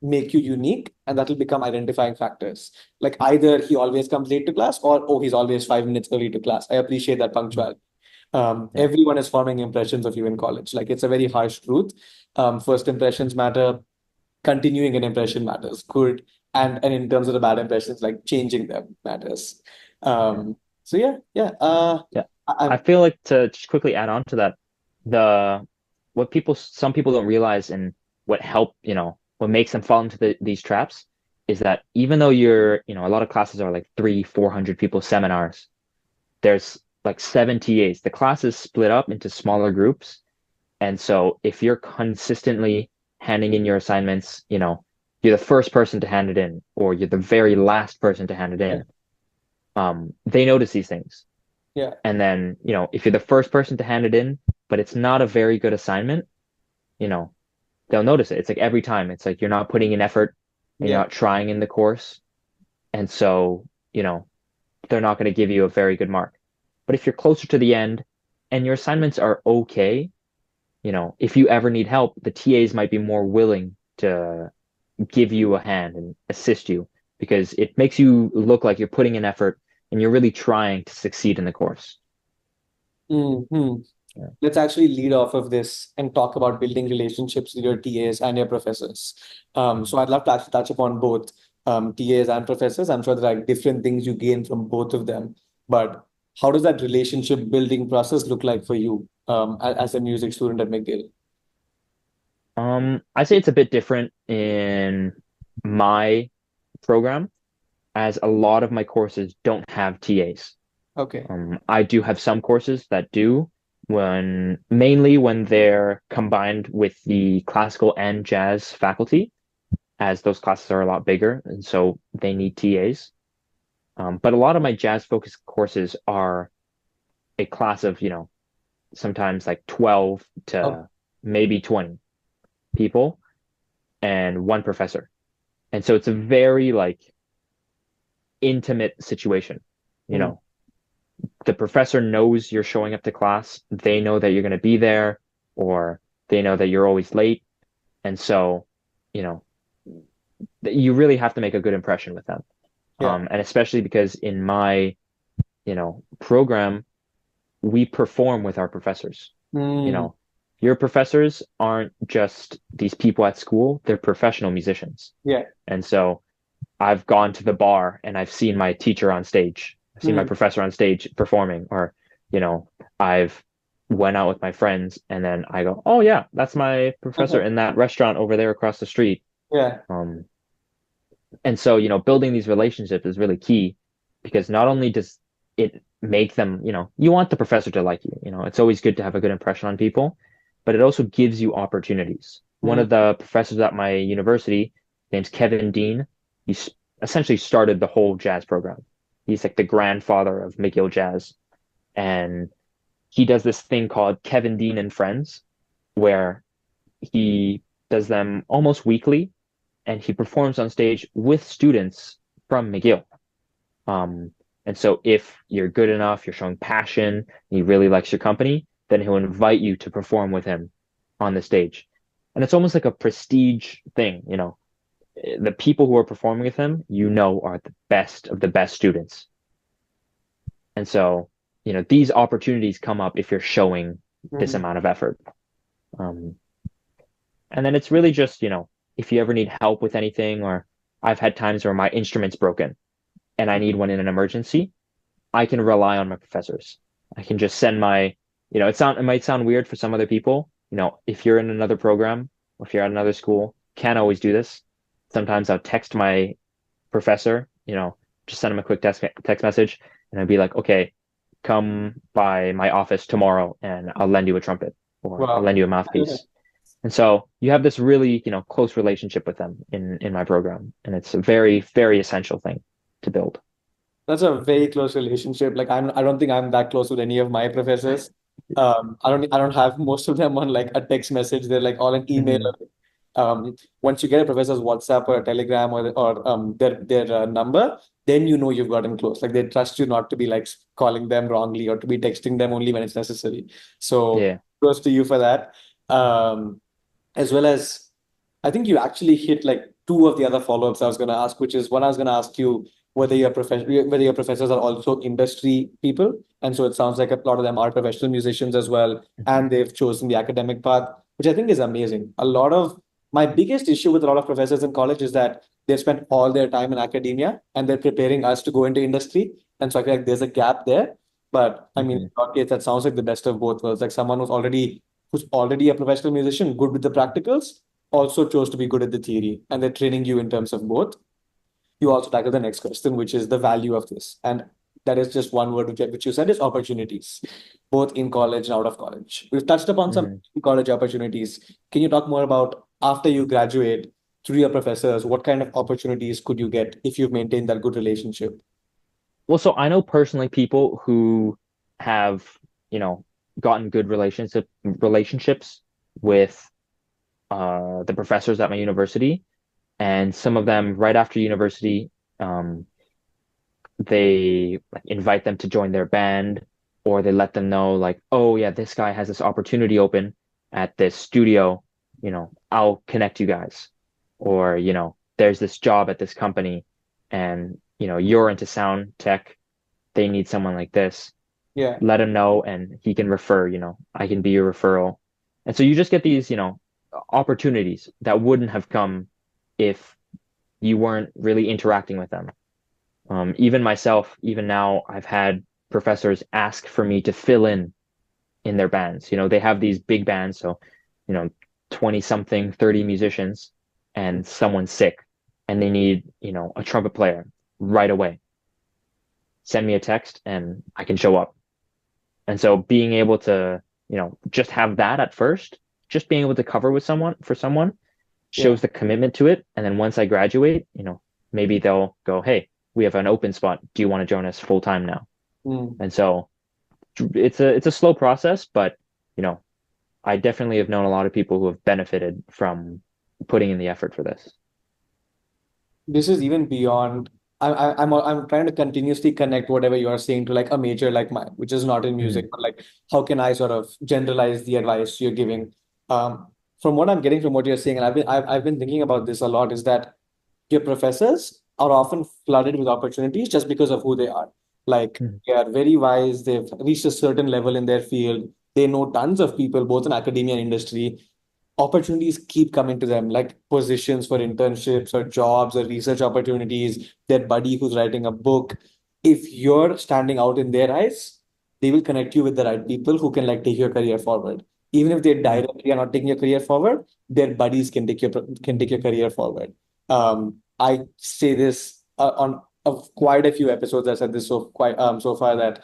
make you unique, and that will become identifying factors. Like either he always comes late to class, or oh, he's always 5 minutes early to class. I appreciate that Mhm. punctuality. Yeah. Everyone is forming impressions of you in college. Like it's a very harsh truth. First impressions matter. Continuing an impression matters. Good, and in terms of the bad impressions, like changing them matters. Yeah. So yeah. Yeah. I I'm feel like to just quickly add on to that, the some people don't realize and what makes them fall into these traps is that even though a lot of classes are like 400 people seminars, there's like 7 TAs. The class is split up into smaller groups. And so if you're consistently handing in your assignments, you're the first person to hand it in, or you're the very last person to hand it yeah, in, they notice these things. yeah, And then, if you're the first person to hand it in, but it's not a very good assignment, you know, they'll notice it. It's like every time, it's like you're not putting in effort and you're yeah, not trying in the course. And so, they're not going to give you a very good mark. But if you're closer to the end and your assignments are okay, if you ever need help, the TAs might be more willing to give you a hand and assist you because it makes you look like you're putting in effort and you're really trying to succeed in the course. hmm Yeah. Let's actually lead off of this and talk about building relationships with your TAs and your professors. So I'd love to actually touch upon both TAs and professors. I'm sure there are different things you gain from both of them, but how does that relationship building process look like for you as a music student at McGill? I say it's a bit different in my program as a lot of my courses don't have TAs. Okay. I do have some courses that do mainly when they're combined with the classical and jazz faculty, as those classes are a lot bigger, and so they need TAs. But a lot of my jazz focused courses are a class of, sometimes like 12 Oh, to maybe 20 people and one professor. And so it's a very like intimate situation. You mm, know, the professor knows you're showing up to class. They know that you're going to be there, or they know that you're always late. And so, you know, you really have to make a good impression with them. yeah. And especially because in my, program, we perform with our professors. You Mm, know, your professors aren't just these people at school, they're professional musicians. yeah. And so I've gone to the bar and I've seen my teacher on stage. I've seen my Mm, professor on stage performing, or, I've went out with my friends and then I go, oh yeah, that's my professor in that restaurant over there across the street. yeah. Um, and so, building these relationships is really key because not only does it make them, you want the professor to like you. It's always good to have a good impression on people, but it also gives you opportunities. One Mm. of the professors at my university, name's Kevin Dean, he essentially started the whole jazz program. He's like the grandfather of McGill Jazz. And he does this thing called Kevin Dean and Friends, where he does them almost weekly, and he performs on stage with students from McGill. Um, and so if you're good enough, you're showing passion, and he really likes your company, then he'll invite you to perform with him on the stage. And it's almost like a prestige thing. The people who are performing with him, are the best of the best students. And so, these opportunities come up if you're showing this Mhm. amount of effort. Um, and then it's really just, if you ever need help with anything, or I've had times where my instrument's broken and I need one in an emergency, I can rely on my professors. I can just send it might sound weird for some other people. If you're in another program or if you're at another school, can't always do this. Sometimes I'll text my professor, just send him a quick text message and I'd be like, okay, come by my office tomorrow and I'll lend you a trumpet or I'll lend Wow. you a mouthpiece. And so you have this really, close relationship with them in my program. And it's a very, very essential thing to build. That's a very close relationship. Like I don't think I'm that close with any of my professors. I don't have most of them on like a text message. They're like all an email. Hmm. Once you get a professor's WhatsApp or a Telegram or their number, then you know you've gotten close. Like they trust you not to be like calling them wrongly or to be texting them only when it's necessary. So Yeah. kudos to you for that. As well as I think you actually hit like two of the other follow-ups I was going to ask, which is one I was going to ask you whether your professors are also industry people, and so it sounds like a lot of them are professional musicians as well, Hmm. and they've chosen the academic path, which I think is amazing. A lot of my biggest issue with a lot of professors in college is that they've spent all their time in academia and they're preparing us to go into industry, and so I feel like there's a gap there. But I mean, in Hmm. your case, that sounds like the best of both worlds. Like someone who's already a professional musician, good with the practicals, also chose to be good at the theory, and they're training you in terms of both. You also tackle the next question, which is the value of this. And that is just one word which you said is opportunities, both in college and out of college. We've touched upon some Hmm. college opportunities. Can you talk more about after you graduate through your professors, what kind of opportunities could you get if you've maintained that good relationship? Well, so I know personally people who have, you know, gotten good relationships with the professors at my university, and some of them right after university, um, they like invite them to join their band, or they let them know like, oh yeah, this guy has this opportunity open at this studio, I'll connect you guys. Or, there's this job at this company and, you're into sound tech, they need someone like this. Yeah. Let him know and he can refer, I can be your referral. And so you just get these, opportunities that wouldn't have come if you weren't really interacting with them. Even myself, even now, I've had professors ask for me to fill in their bands. They have these big bands, so, you know, 20 something, 30 musicians, and someone's sick, and they need, a trumpet player right away. Send me a text and I can show up. And so being able to, just have that at first, just being able to cover with someone for someone Yeah. shows the commitment to it. And then once I graduate, maybe they'll go, hey, we have an open spot. Do you want to join us full time now? Mm. And so it's a slow process, but you know, I definitely have known a lot of people who have benefited from putting in the effort for this. This is even beyond. I'm trying to continuously connect whatever you are saying to like a major like mine, which is not in music, Mm, but like how can I sort of generalize the advice you're giving? Um, from what I'm getting from what you're saying, and I've been thinking about this a lot, is that your professors are often flooded with opportunities just because of who they are. Like mm, they are very wise, they've reached a certain level in their field, they know tons of people, both in academia and industry. Opportunities keep coming to them, like positions for internships or jobs or research opportunities, their buddy who's writing a book. If you're standing out in their eyes, they will connect you with the right people who can like take your career forward. Even if they mm. directly are not taking your career forward, their buddies can take your career forward. I say this on quite a few episodes. I said this so far that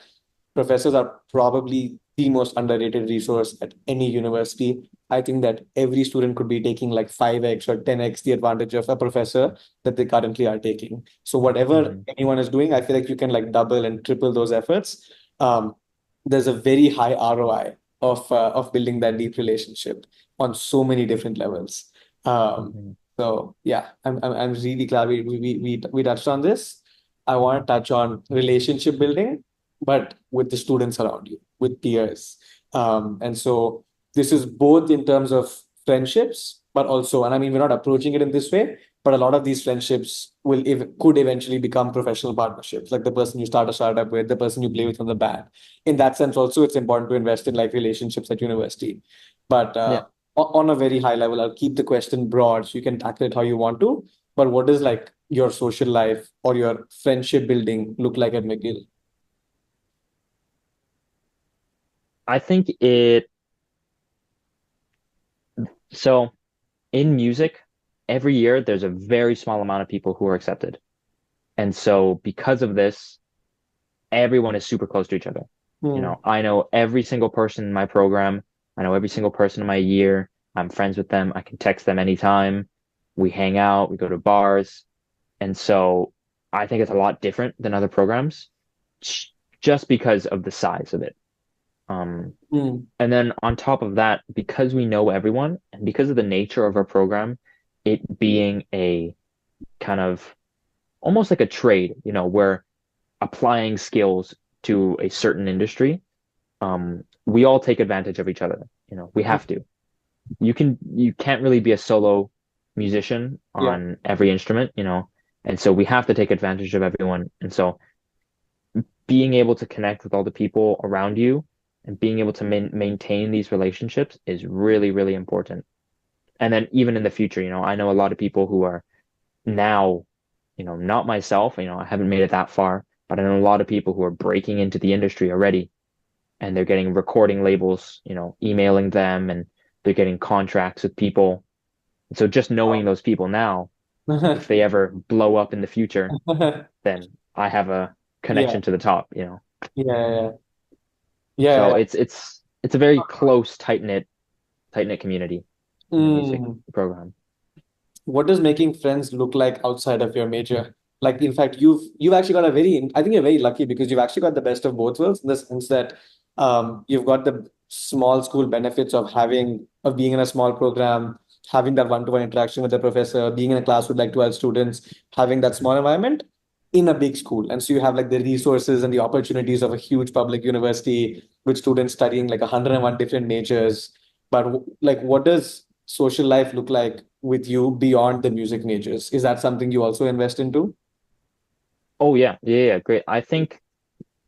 professors are probably the most underrated resource at any university. I think that every student could be taking like 5x or 10x the advantage of a professor that they currently are taking. So whatever Mhm. anyone is doing, I feel like you can like double and triple those efforts. Um, there's a very high ROI of building that deep relationship on so many different levels. Um, Mhm. so yeah, I'm really glad we touched on this. I want to touch on relationship building, but with the students around you, with peers. And so this is both in terms of friendships, but also, and I mean, we're not approaching it in this way, but a lot of these friendships could eventually become professional partnerships, like the person you start a startup with, the person you play with from the band. In that sense, also, it's important to invest in like relationships at university. But Yeah. on a very high level, I'll keep the question broad so you can tackle it how you want to. But what does like your social life or your friendship building look like at McGill? I think it, so in music, every year there's a very small amount of people who are accepted. And so because of this, everyone is super close to each other. Hmm. I know every single person in my program. I know every single person in my year. I'm friends with them. I can text them anytime. We hang out, we go to bars. And so I think it's a lot different than other programs just because of the size of it. Um, Hmm. and then on top of that, because we know everyone and because of the nature of our program, it being a kind of almost like a trade, where applying skills to a certain industry, we all take advantage of each other. We have to. You can't really be a solo musician Yeah. on every instrument, and so we have to take advantage of everyone. And so being able to connect with all the people around you and being able to maintain these relationships is really, really important. And then even in the future, I know a lot of people who are now, not myself, I haven't made it that far, but I know a lot of people who are breaking into the industry already and they're getting recording labels, emailing them and they're getting contracts with people. And so just knowing those people now, if they ever blow up in the future, then I have a Yeah. connection to the top. Yeah. Yeah. So it's a very close, tight-knit community in the music Mm. program. What does making friends look like outside of your major? Like, in fact, you've actually got a very, I think you're very lucky because you've actually got the best of both worlds in the sense that you've got the small school benefits of being in a small program, having that one-to-one interaction with the professor, being in a class with like 12 students, having that small environment in a big school. And so you have like the resources and the opportunities of a huge public university with students studying like 101 different majors. But like, what does social life look like with you beyond the music majors? Is that something you also invest into? Oh yeah, yeah, yeah, great. I think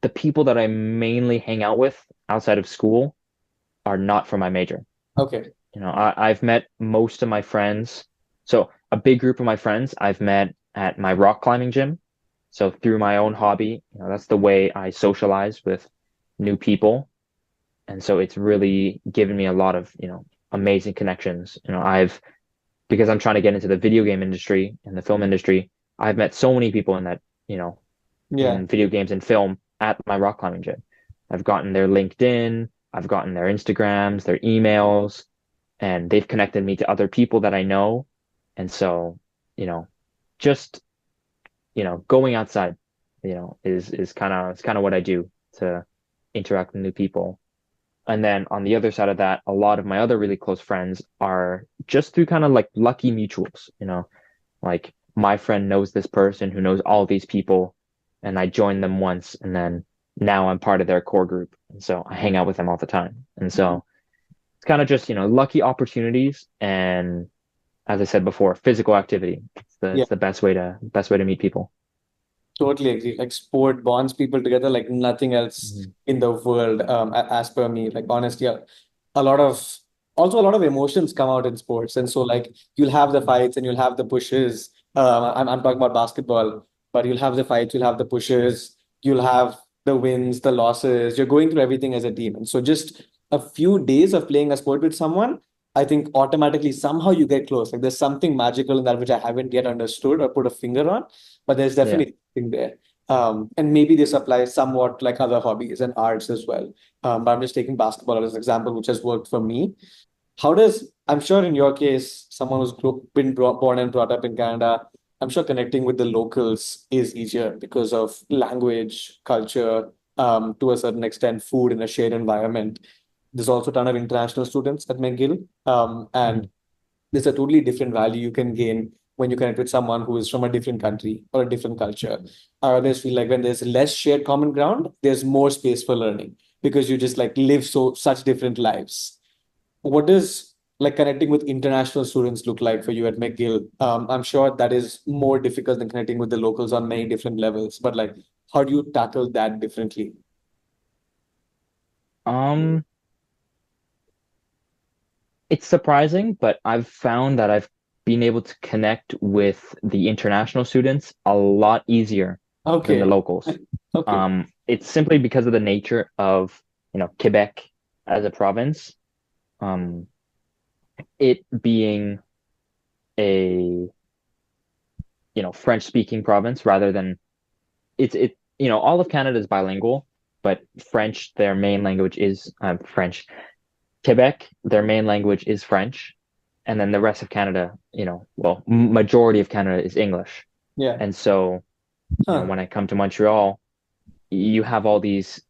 the people that I mainly hang out with outside of school are not from my major. Okay. I've met most of my friends. So a big group of my friends I've met at my rock climbing gym. So through my own hobby, that's the way I socialize with new people. And so it's really given me a lot of, amazing connections. Because I'm trying to get into the video game industry and the film industry, I've met so many people in that, Yeah. in video games and film at my rock climbing gym. I've gotten their LinkedIn, I've gotten their Instagrams, their emails, and they've connected me to other people that I know. And so, you know, just, going outside, is kind of what I do to interact with new people. And then on the other side of that, a lot of my other really close friends are just through kind of like lucky mutuals, like my friend knows this person who knows all these people, and I joined them once, and then now I'm part of their core group. And so I hang out with them all the time. And so it's kind of just, lucky opportunities and as I said before, physical activity. It's the Yeah. it's the best way to meet people. Totally agree. Like sport bonds people together like nothing else Mhm. in the world. As per me, like honestly, a lot of also a lot of emotions come out in sports, and so like you'll have the fights and you'll have the pushes. I'm talking about basketball, but you'll have the fights, you'll have the pushes, you'll have the wins, the losses. You're going through everything as a team, and so just a few days of playing a sport with someone, I think automatically somehow you get close. Like there's something magical in that which I haven't yet understood or put a finger on, but there's Yeah. definitely thing there. And maybe this applies somewhat like other hobbies and arts as well. But I'm just taking basketball as an example, which has worked for me. How does, I'm sure in your case, someone who's born and brought up in Canada, I'm sure connecting with the locals is easier because of language, culture, to a certain extent, food in a shared environment. There's also a ton of international students at McGill, and Mhm. there's a totally different value you can gain when you connect with someone who is from a different country or a different culture. I always feel like when there's less shared common ground, there's more space for learning because you just like live such different lives. What does like connecting with international students look like for you at McGill? I'm sure that is more difficult than connecting with the locals on many different levels, but like, how do you tackle that differently? Um, it's surprising, but I've found that I've been able to connect with the international students a lot easier than the Okay. locals. Okay. It's simply because of the nature of, Quebec as a province. Um, it being a, French speaking province rather than all of Canada is bilingual, but French, their main language is French. Quebec, their main language is French, and then the rest of Canada, well, majority of Canada is English. Yeah. And so, Huh. when I come to Montreal, you have all these,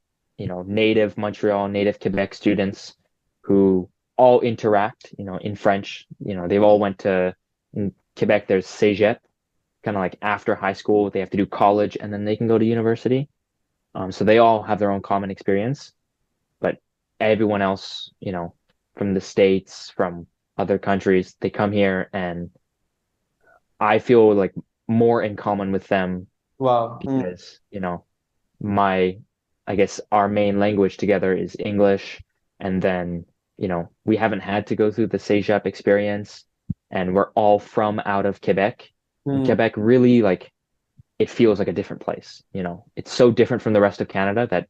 native Montreal, native Quebec students who all interact, in French. They've all went to in Quebec, there's Cégep, kind of like after high school, they have to do college and then they can go to university. So they all have their own common experience, but everyone else, from the States, from other countries, they come here and I feel like more in common with them Wow. because, my, I guess our main language together is English. And then, we haven't had to go through the CEGEP experience and we're all from out of Quebec. And Mm. Quebec really like it feels like a different place, It's so different from the rest of Canada that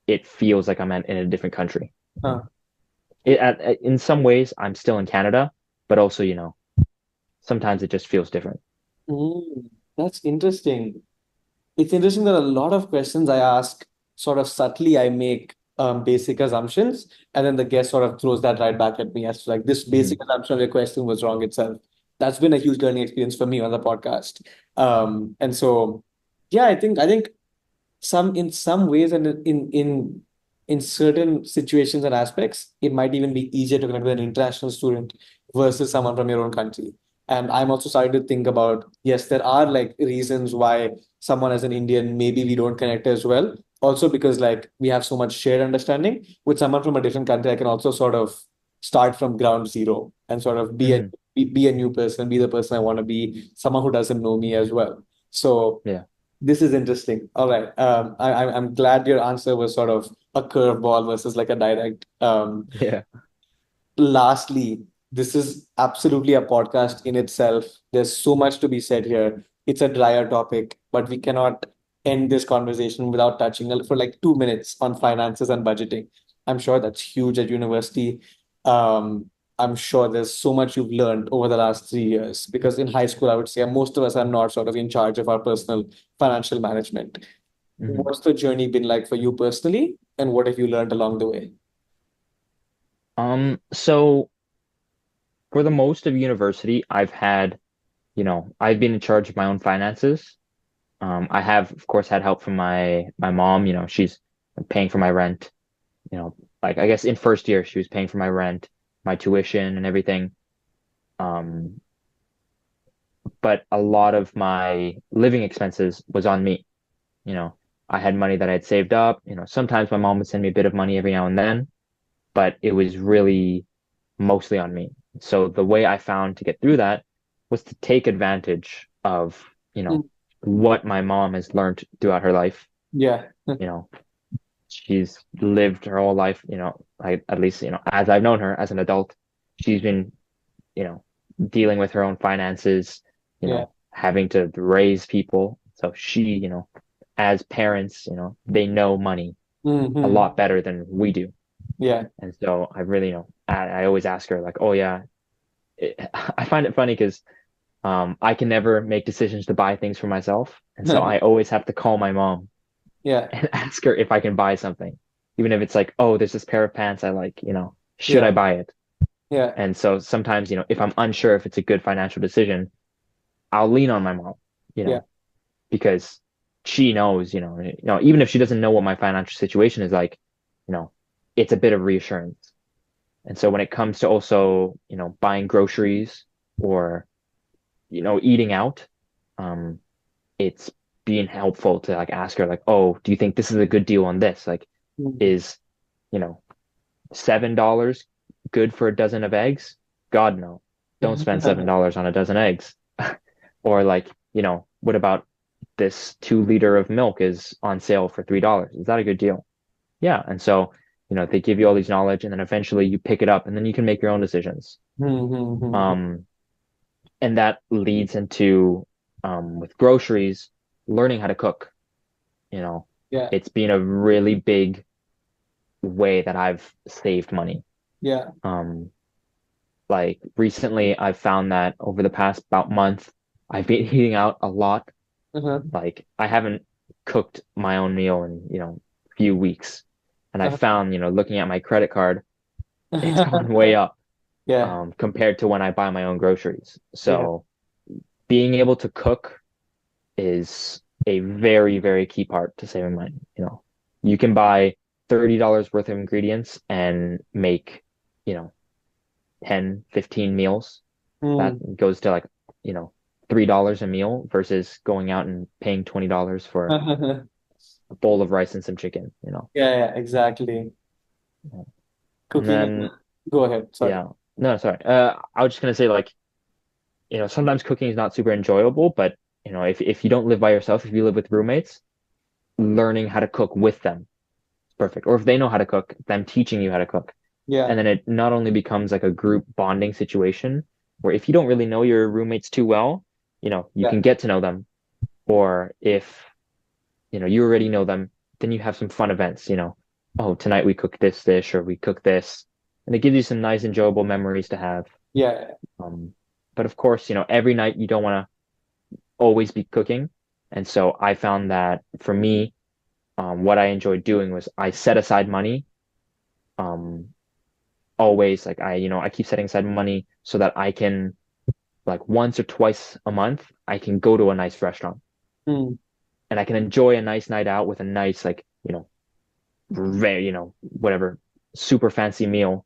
it feels like I'm in a different country. Huh. In some ways, I'm still in Canada, but also, sometimes it just feels different. Mm. That's interesting. It's interesting that a lot of questions I ask, sort of subtly, I make basic assumptions, and then the guest sort of throws that right back at me as to like this Hmm. basic assumption of your question was wrong itself. That's been a huge learning experience for me on the podcast. And so, yeah, I think some in some ways and in certain situations and aspects, it might even be easier to connect with an international student versus someone from your own country. And I'm also starting to think about, yes, there are like reasons why someone as an Indian, maybe we don't connect as well. Also because like we have so much shared understanding with someone from a different country, I can also sort of start from ground zero and sort of Hmm. be a new person, be the person I want to be, someone who doesn't know me as well. So Yeah. this is interesting. All right. I'm glad your answer was sort of a curveball versus like a direct. Yeah. Lastly, this is absolutely a podcast in itself. There's so much to be said here. It's a drier topic, but we cannot end this conversation without touching for like 2 minutes on finances and budgeting. I'm sure that's huge at university. Um, I'm sure there's so much you've learned over the last 3 years because in high school, I would say most of us are not sort of in charge of our personal financial management. Hmm. What's the journey been like for you personally, and what have you learned along the way? So for the most of university, I've been in charge of my own finances. I have, of course, had help from my mom. She's paying for my rent. Like I guess in first year she was paying for my rent, my tuition, and everything. Um, but a lot of my living expenses was on me. You know, I had money that I had saved up. Sometimes my mom would send me a bit of money every now and then, but it was really mostly on me. So the way I found to get through that was to take advantage of, Mm. what my mom has learned throughout her life. Yeah. You know, she's lived her whole life, at least, as I've known her as an adult, she's been, you know, dealing with her own finances, Yeah. having to raise people. So she, as parents, they know money a Hmm. lot better than we do. Yeah. And so I really, I always ask her like, oh yeah, I find it funny because I can never make decisions to buy things for myself, and so I always have to call my mom Yeah, and ask her if I can buy something, even if it's like, oh, there's this pair of pants I like, should yeah, I buy it? yeah, And so sometimes, if I'm unsure if it's a good financial decision, I'll lean on my mom, you yeah. know, because she knows, even if she doesn't know what my financial situation is like, you know, it's a bit of reassurance. And so when it comes to also, buying groceries or, eating out, um, it's being helpful to like ask her like, oh, do you think this is a good deal on this? Like, Mm. is, you know, $7 good for a dozen of eggs? God, no. Don't spend $7 on a dozen eggs. Or like, what about this 2 liter of milk is on sale for $3? Is that a good deal? Yeah. And so, they give you all these knowledge and then eventually you pick it up and then you can make your own decisions. Mhm. Um, and that leads into with groceries, learning how to cook. You know, Yeah, it's been a really big way that I've saved money. yeah. Um, like recently, I've found that over the past about month, I've been eating out a lot. Uh-huh. Like I haven't cooked my own meal in, a few weeks. And I Uh-huh. found, looking at my credit card, it's gone way up Yeah, compared to when I buy my own groceries. yeah, So being able to cook is a very, very key part to saving money. You can buy $30 worth of ingredients and make, you know, 10, 15 meals. That mm. goes to like, you know, $3 a meal versus going out and paying $20 for a bowl of rice and some chicken. Yeah, yeah, exactly. And Cooking. then, Go ahead. Sorry. yeah, no, sorry. I was just gonna say like, sometimes cooking is not super enjoyable, but if you don't live by yourself, if you live with roommates, learning how to cook with them is perfect. Or if they know how to cook, them teaching you how to cook. Yeah, And then it not only becomes like a group bonding situation where if you don't really know your roommates too well, you yeah, can get to know them. Or if, you already know them, then you have some fun events. Oh, tonight we cooked this dish or we cooked this. And it gives you some nice, enjoyable memories to have. yeah, Um, but of course, every night you don't want to always be cooking. And so I found that for me, what I enjoyed doing was I set aside money, um, always like I keep setting aside money so that I can like once or twice a month, I can go to a nice restaurant mm. and I can enjoy a nice night out with a nice like, very, whatever, super fancy meal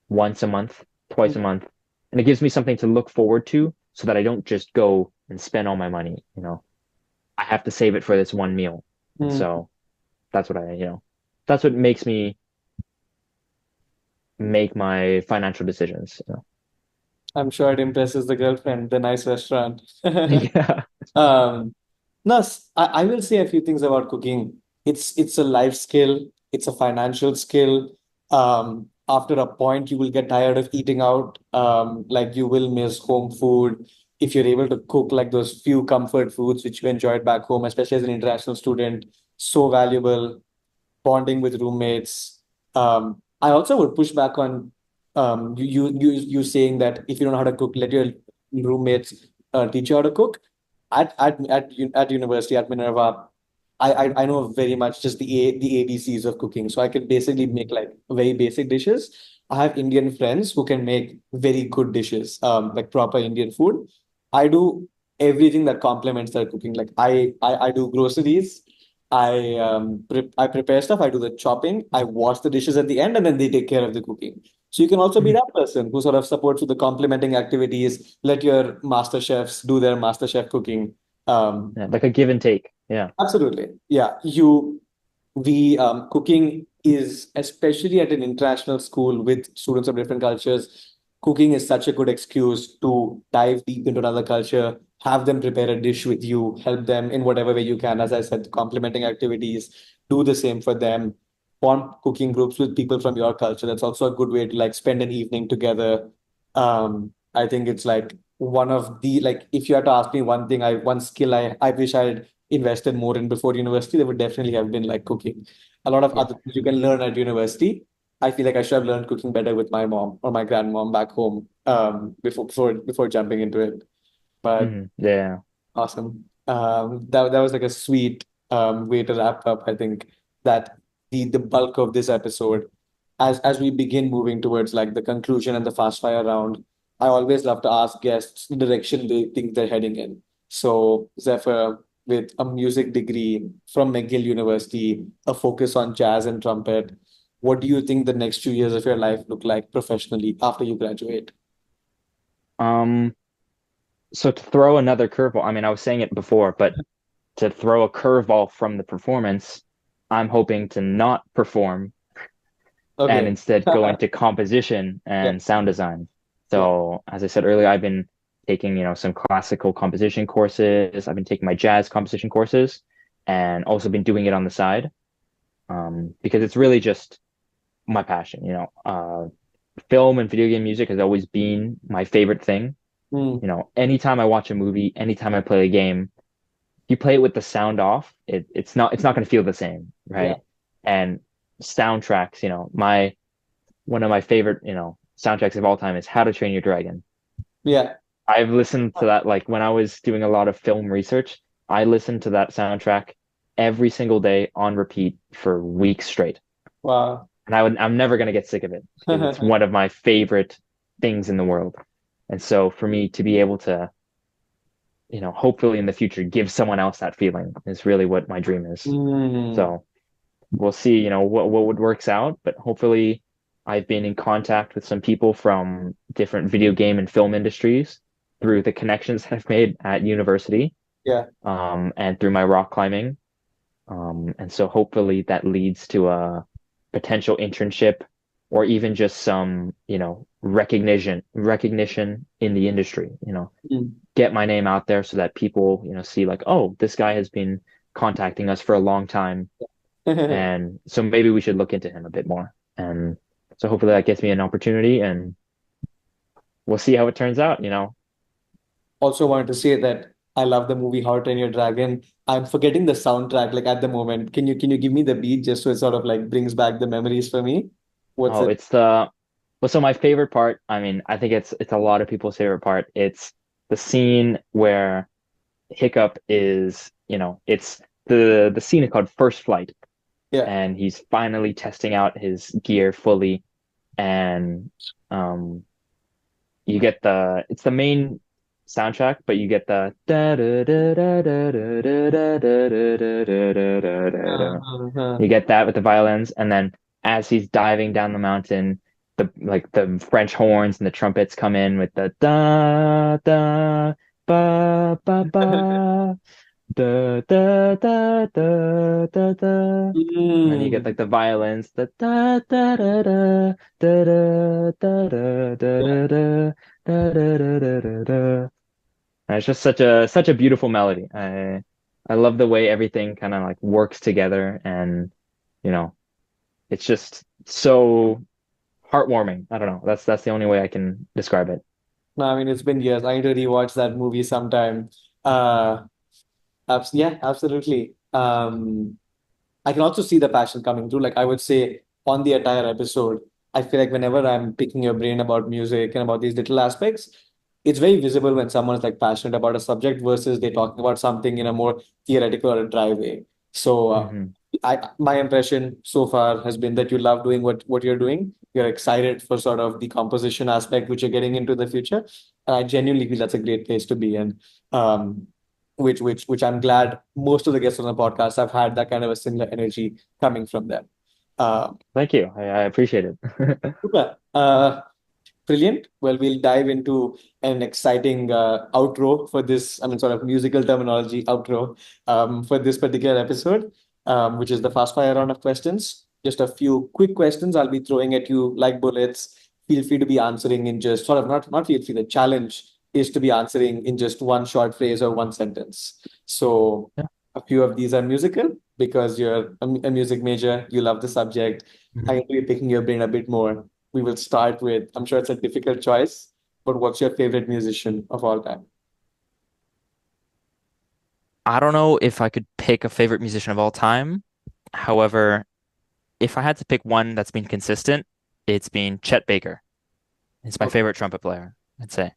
once a month, twice a month. And it gives me something to look forward to so that I don't just go and spend all my money. I have to save it for this one meal. And Mm. so that's what that's what makes me make my financial decisions. I'm sure it impresses the girlfriend, the nice restaurant. Yeah. Um, no, I will say a few things about cooking. It's a life skill, it's a financial skill. After a point, you will get tired of eating out. Like you will miss home food. If you're able to cook like those few comfort foods which you enjoyed back home, especially as an international student, so valuable. Bonding with roommates. I also would push back on you saying that if you don't know how to cook, let your roommates teach you how to cook. At university at Minerva, I know very much just the ABCs of cooking, so I can basically make like very basic dishes. I have Indian friends who can make very good dishes, like proper Indian food. I do everything that complements their cooking. Like I do groceries. I prepare stuff. I do the chopping. I wash the dishes at the end, and then they take care of the cooking. So you can also be that person who sort of supports with the complementing activities. Let your master chefs do their master chef cooking. Um, Yeah, like a give and take. Yeah. Absolutely. Yeah. We cooking is especially at an international school with students of different cultures. Cooking is such a good excuse to dive deep into another culture, have them prepare a dish with you, help them in whatever way you can. As I said, complementing activities, do the same for them. Form cooking groups with people from your culture. That's also a good way to like spend an evening together. I think it's like one of the like if you had to ask me one skill I wish I'd invested more in before university, they would definitely have been like cooking. A lot of Yeah. other things you can learn at university. I feel like I should have learned cooking better with my mom or my grandmom back home before jumping into it. But Yeah. awesome. That was like a sweet way to wrap up. I think that the bulk of this episode, as we begin moving towards like the conclusion and the fast fire round, I always love to ask guests the direction they think they're heading in. So Zephyr, with a music degree from McGill University, a focus on jazz and trumpet, what do you think the next 2 years of your life look like professionally after you graduate? Um, so to throw another curveball, I mean, I was saying it before, but to throw a curveball from the performance, I'm hoping to not perform and Okay. instead go into composition Yeah, and sound design. yeah. So, as I said earlier, I've been taking, some classical composition courses. I've been taking my jazz composition courses and also been doing it on the side, because it's really just my passion. Film and video game music has always been my favorite thing. Mm, Anytime I watch a movie, anytime I play a game, you play it with the sound off, it's not going to feel the same, yeah. right? And soundtracks, my one of my favorite, soundtracks of all time is How to Train Your Dragon. Yeah. I've listened to that like when I was doing a lot of film research, I listened to that soundtrack every single day on repeat for weeks straight. Wow. And I'm never going to get sick of it because it's one of my favorite things in the world. And so for me to be able to, hopefully in the future give someone else that feeling is really what my dream is. Mm, So we'll see, what would works out, but hopefully I've been in contact with some people from different video game and film industries through the connections that I've made at university, yeah. and through my rock climbing. And so hopefully that leads to a potential internship or even just some, recognition in the industry, Mm. get my name out there so that people, see like, oh, this guy has been contacting us for a long time. And so maybe we should look into him a bit more. And so hopefully that gets me an opportunity and we'll see how it turns out. Also wanted to say that I love the movie How to Train Your Dragon. I'm forgetting the soundtrack like at the moment. Can you give me the beat just so it sort of like brings back the memories for me? What's Oh, it? it's well, so my favorite part, I mean, I think it's a lot of people's favorite part. It's the scene where Hiccup is, it's the scene is called First Flight, Yeah. and he's finally testing out his gear fully, and um you get it's the main soundtrack, but you get the da da da da da da da da da da da da da da. Uh-huh. You get that with the violins, and then as he's diving down the mountain, the French horns and the trumpets come in with the da da ba ba ba da da da da da da. And then you get Mm. like the violins, the da da da da da da da da Yeah. da da da da da da da da. And it's just such a beautiful melody. I love the way everything kind of like works together, and you know, it's just so heartwarming. I don't know. That's the only way I can describe it. No, I mean it's been years. I need to rewatch that movie sometime. Uh, yeah, absolutely. I can also see the passion coming through. Like I would say on the entire episode, I feel like whenever I'm picking your brain about music and about these little aspects, it's very visible when someone is like passionate about a subject versus they talking about something in a more theoretical or a dry way. So Hmm. my impression so far has been that you love doing what you're doing. You're excited for sort of the composition aspect which you're getting into the future. And I genuinely feel that's a great place to be in. Um, which I'm glad most of the guests on the podcast have had that kind of a similar energy coming from them. Uh, Thank you. I appreciate it. Super. Brilliant. Well, we'll dive into an exciting outro for this, I mean, sort of musical terminology outro for this particular episode, which is the fast fire round of questions. Just a few quick questions I'll be throwing at you like bullets. Feel free to be answering in just sort of not feel free. The challenge is to be answering in just one short phrase or one sentence. So Yeah. a few of these are musical because you're a music major, you love the subject. I'm Mhm. going to be picking your brain a bit more. We will start with, I'm sure it's a difficult choice, but what's your favorite musician of all time? I don't know if I could pick a favorite musician of all time. However, if I had to pick one that's been consistent, it's been Chet Baker. He's my Okay, favorite trumpet player, I'd say.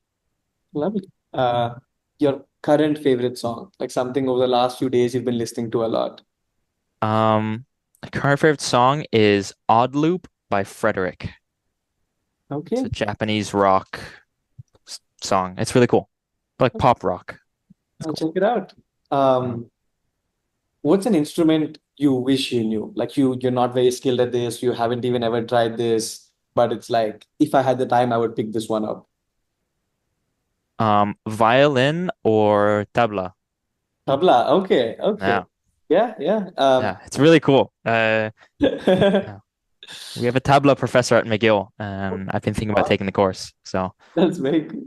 lovely. Your current favorite song, like something over the last few days you've been listening to a lot. My current favorite song is Odd Loop by Frederick. It's Okay, a Japanese rock song. It's really cool. Like pop rock. It's I'll cool. check it out. Mhm. Um, what's an instrument you wish you knew? Like you're not very skilled at this, you haven't even ever tried this, but it's like if I had the time, I would pick this one up. Violin or tabla. Tabla. Okay, okay. Yeah, Yeah, yeah. yeah, it's really cool. Yeah. We have a tabla professor at McGill, and I've been thinking about Wow, taking the course. So that's very cool.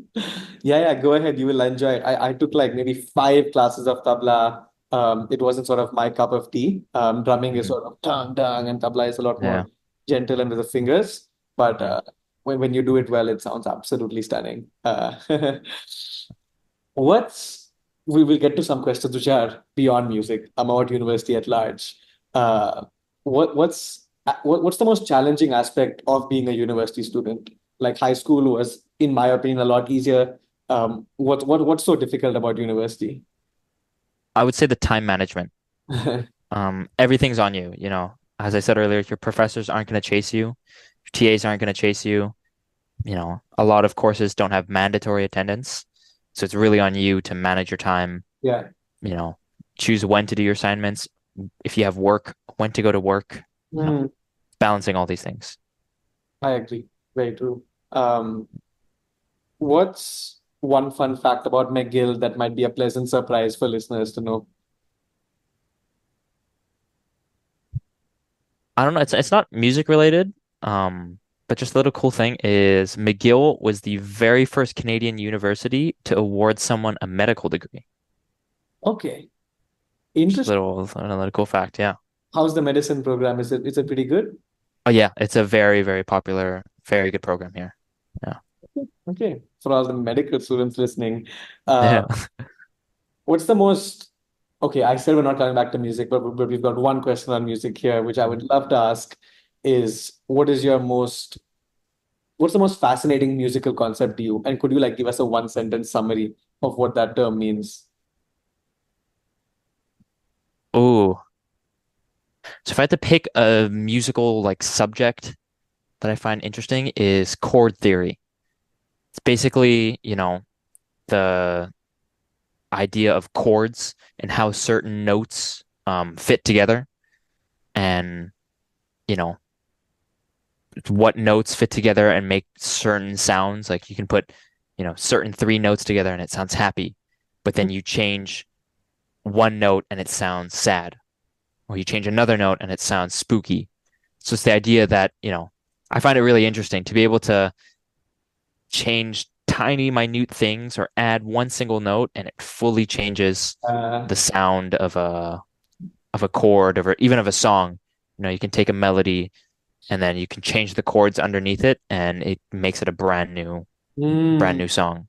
Yeah, yeah, go ahead. You will enjoy it. I took like maybe 5 classes of tabla. It wasn't sort of my cup of tea. Drumming is mhm, sort of dang dang, and tabla is a lot more yeah, gentle and with the fingers. But yeah. when you do it well, it sounds absolutely stunning. What's we will get to some questions which are beyond music about university at large. Uh, what's the most challenging aspect of being a university student? Like high school was, in my opinion, a lot easier. What's so difficult about university? I would say the time management. Everything's on you, you know. As I said earlier, your professors aren't going to chase you, your TAs aren't going to chase you. You know, a lot of courses don't have mandatory attendance, so it's really on you to manage your time, Yeah. you know, choose when to do your assignments, if you have work, when to go to work, you know, Mm, balancing all these things. I agree. Very true. What's one fun fact about McGill that might be a pleasant surprise for listeners to know? I don't know, it's not music related, but just a little cool thing is McGill was the very first Canadian university to award someone a medical degree. Okay. Just a Interesting. little another cool fact, yeah. How's the medicine program? Is it pretty good? Oh yeah, it's a very, very popular, very good program here. Yeah. Okay, for all the medical students listening, uh, Yeah. what's the most? Okay, I said we're not coming back to music, but we've got one question on music here, which I would love to ask is what's the most fascinating musical concept to you? And could you like give us a one sentence summary of what that term means? Oh, so if I had to pick a musical like subject that I find interesting is chord theory. It's basically, you know, the idea of chords and how certain notes fit together and, you know, what notes fit together and make certain sounds. Like you can put, you know, certain three notes together and it sounds happy, but then you change one note and it sounds sad, or you change another note and it sounds spooky. So it's the idea that, you know, I find it really interesting to be able to change tiny, minute things or add one single note and it fully changes Uh, the sound of a chord or even of a song. You know, you can take a melody and then you can change the chords underneath it and it makes it a brand mm, new song.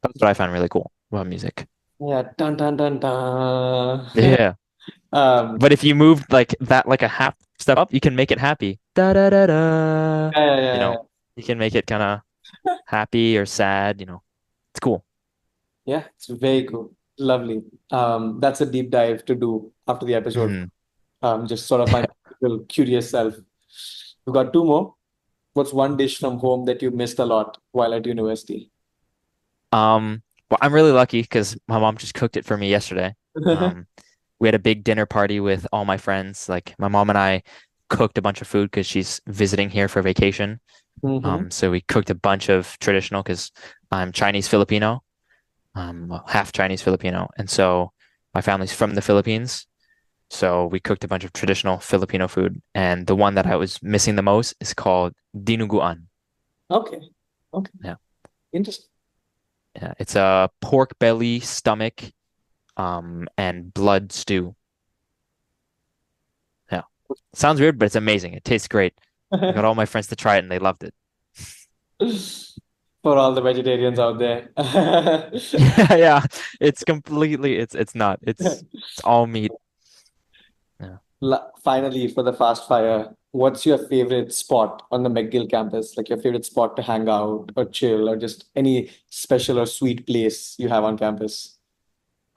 That's what I find really cool about music. yeah, dun dun dun dun. Yeah. Um, But if you move like that, like a half step up, you can make it happy. Da da da da. yeah, yeah, You yeah, know, yeah. you can make it kind of happy or sad. You know, it's cool. Yeah, it's very cool. Lovely. That's a deep dive to do after the episode. Mhm. Just sort of my little curious self. We've got two more. What's one dish from home that you missed a lot while at university? Well, I'm really lucky because my mom just cooked it for me yesterday. Um, we had a big dinner party with all my friends. Like my mom and I cooked a bunch of food because she's visiting here for vacation. Mm-hmm. So we cooked a bunch of traditional because I'm Chinese Filipino, well, half Chinese Filipino, and so my family's from the Philippines. So we cooked a bunch of traditional Filipino food, and the one that I was missing the most is called dinuguan. Okay. Okay. Yeah, Interesting. yeah, it's a pork belly, stomach, and blood stew. Yeah, sounds weird, but it's amazing. It tastes great. I got all my friends to try it, and they loved it. For all the vegetarians out there. Yeah, yeah, it's completely. It's not. It's all meat. Yeah. Finally, for the fast fire, what's your favorite spot on the McGill campus? Like your favorite spot to hang out or chill or just any special or sweet place you have on campus?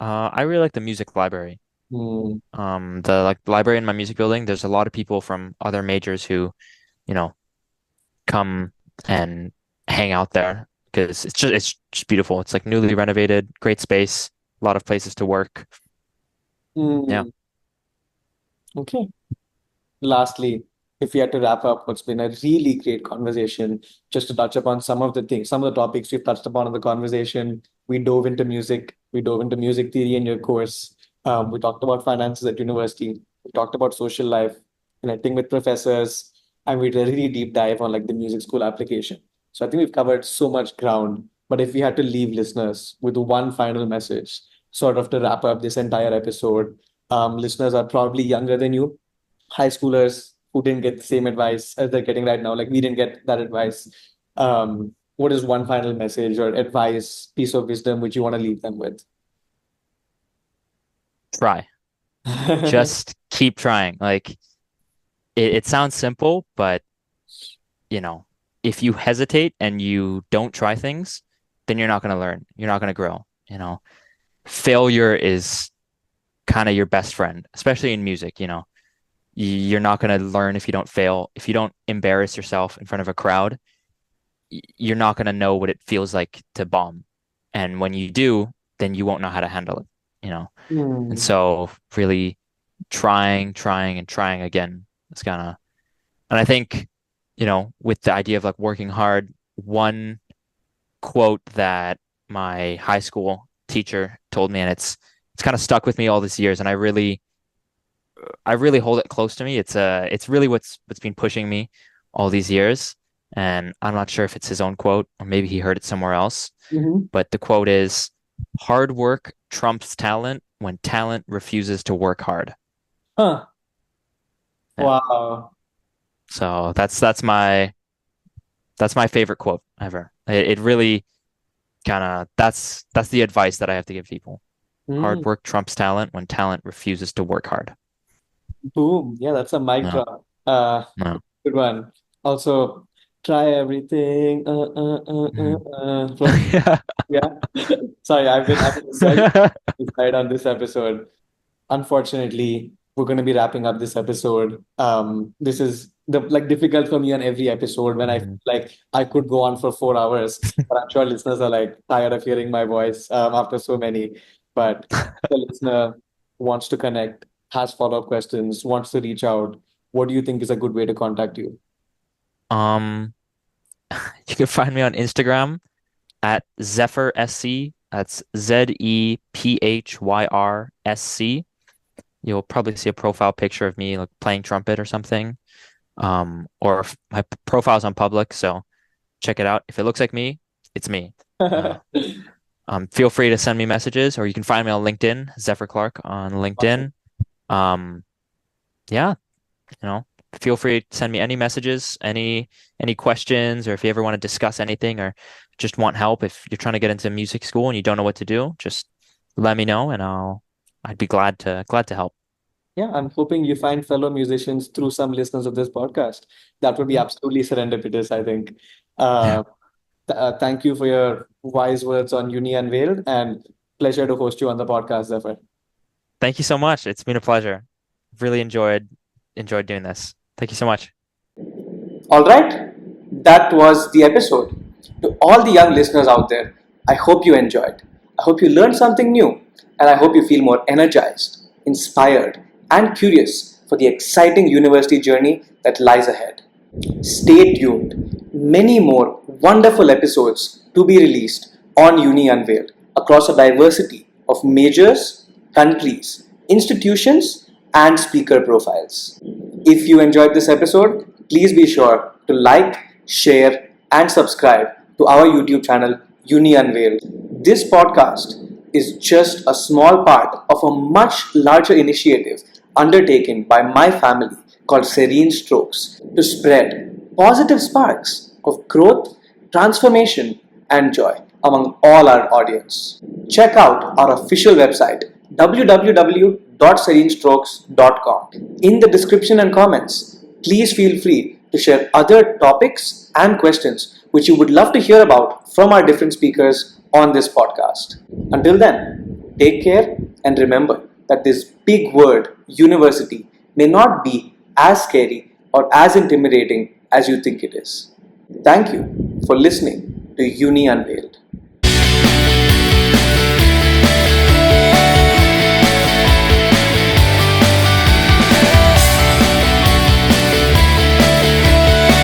I really like the music library. Hmm. The like library in my music building, there's a lot of people from other majors who, you know, come and hang out there because it's just beautiful. It's like newly renovated, great space, a lot of places to work. Yeah. Hmm. Okay. Lastly, if we had to wrap up what's been a really great conversation, just to touch upon some of the things, some of the topics we've touched upon in the conversation, we dove into music, we dove into music theory in your course. We talked about finances at university, we talked about social life, connecting with professors, and we did a really deep dive on like the music school application. So I think we've covered so much ground. But if we had to leave listeners with one final message, sort of to wrap up this entire episode, listeners are probably younger than you, high schoolers who didn't get the same advice as they're getting right now. Like we didn't get that advice. What is one final message or advice, piece of wisdom which you want to leave them with? Try. Just keep trying. Like it sounds simple, but you know, if you hesitate and you don't try things, then you're not going to learn. You're not going to grow. Failure is kind of your best friend, especially in music. You're not going to learn if you don't fail. If you don't embarrass yourself in front of a crowd, you're not going to know what it feels like to bomb. And when you do, then you won't know how to handle it. And Hmm. so really trying and trying again is and I think, with the idea of like working hard, one quote that my high school teacher told me, and it's kind of stuck with me all these years, and I really hold it close to me. It's really what's been pushing me all these years. And I'm not sure if it's his own quote or maybe he heard it somewhere else, Mhm. but the quote is hard work trumps talent when talent refuses to work hard. Huh. Yeah. Wow. So that's my favorite quote ever. It really kind of that's the advice that I have to give people. Hmm. Hard work trumps talent when talent refuses to work hard. Boom. Yeah, that's a mic No, drop. no. Good one. Also, try everything. Mhm. From yeah. Sorry, I've been very excited on this episode. Unfortunately, we're going to be wrapping up this episode. This is the like difficult for me on every episode when I feel Mhm. like I could go on for 4 hours, but I'm sure listeners are like tired of hearing my voice after so many. But the listener wants to connect, has follow-up questions, wants to reach out. What do you think is a good way to contact you? Um, you can find me on Instagram at Zephyr SC. That's ZEPHYRSC. You'll probably see a profile picture of me like playing trumpet or something. Or if my profile's on public, so check it out. If it looks like me, it's me. Uh, feel free to send me messages, or you can find me on LinkedIn, Zephyr Clarke on Awesome. LinkedIn. Um, yeah, you know, feel free to send me any messages, any questions, or if you ever want to discuss anything or just want help, if you're trying to get into music school and you don't know what to do, just let me know and I'd be glad to help. Yeah, I'm hoping you find fellow musicians through some listeners of this podcast. That would be Yeah. absolutely serendipitous, I think. Yeah. Uh, thank you for your wise words on Uni Unveiled and pleasure to host you on the podcast, Zephyr. Thank you so much. It's been a pleasure. Really enjoyed doing this. Thank you so much. All right, that was the episode. To all the young listeners out there, I hope you enjoyed. I hope you learned something new, and I hope you feel more energized, inspired, and curious for the exciting university journey that lies ahead. Stay tuned. Many more wonderful episodes to be released on Uni Unveiled across a diversity of majors, countries, institutions, and speaker profiles. If you enjoyed this episode, please be sure to like, share, and subscribe to our YouTube channel, Uni Unveiled. This podcast is just a small part of a much larger initiative undertaken by my family called Serene Strokes to spread positive sparks of growth, transformation, and joy among all our audience. Check out our official website www.serenestrokes.com. In the description and comments, Please feel free to share other topics and questions which you would love to hear about from our different speakers on this podcast. Until then, take care and remember that this big word, university, may not be as scary or as intimidating as you think it is. Thank you for listening to Uni Unveiled.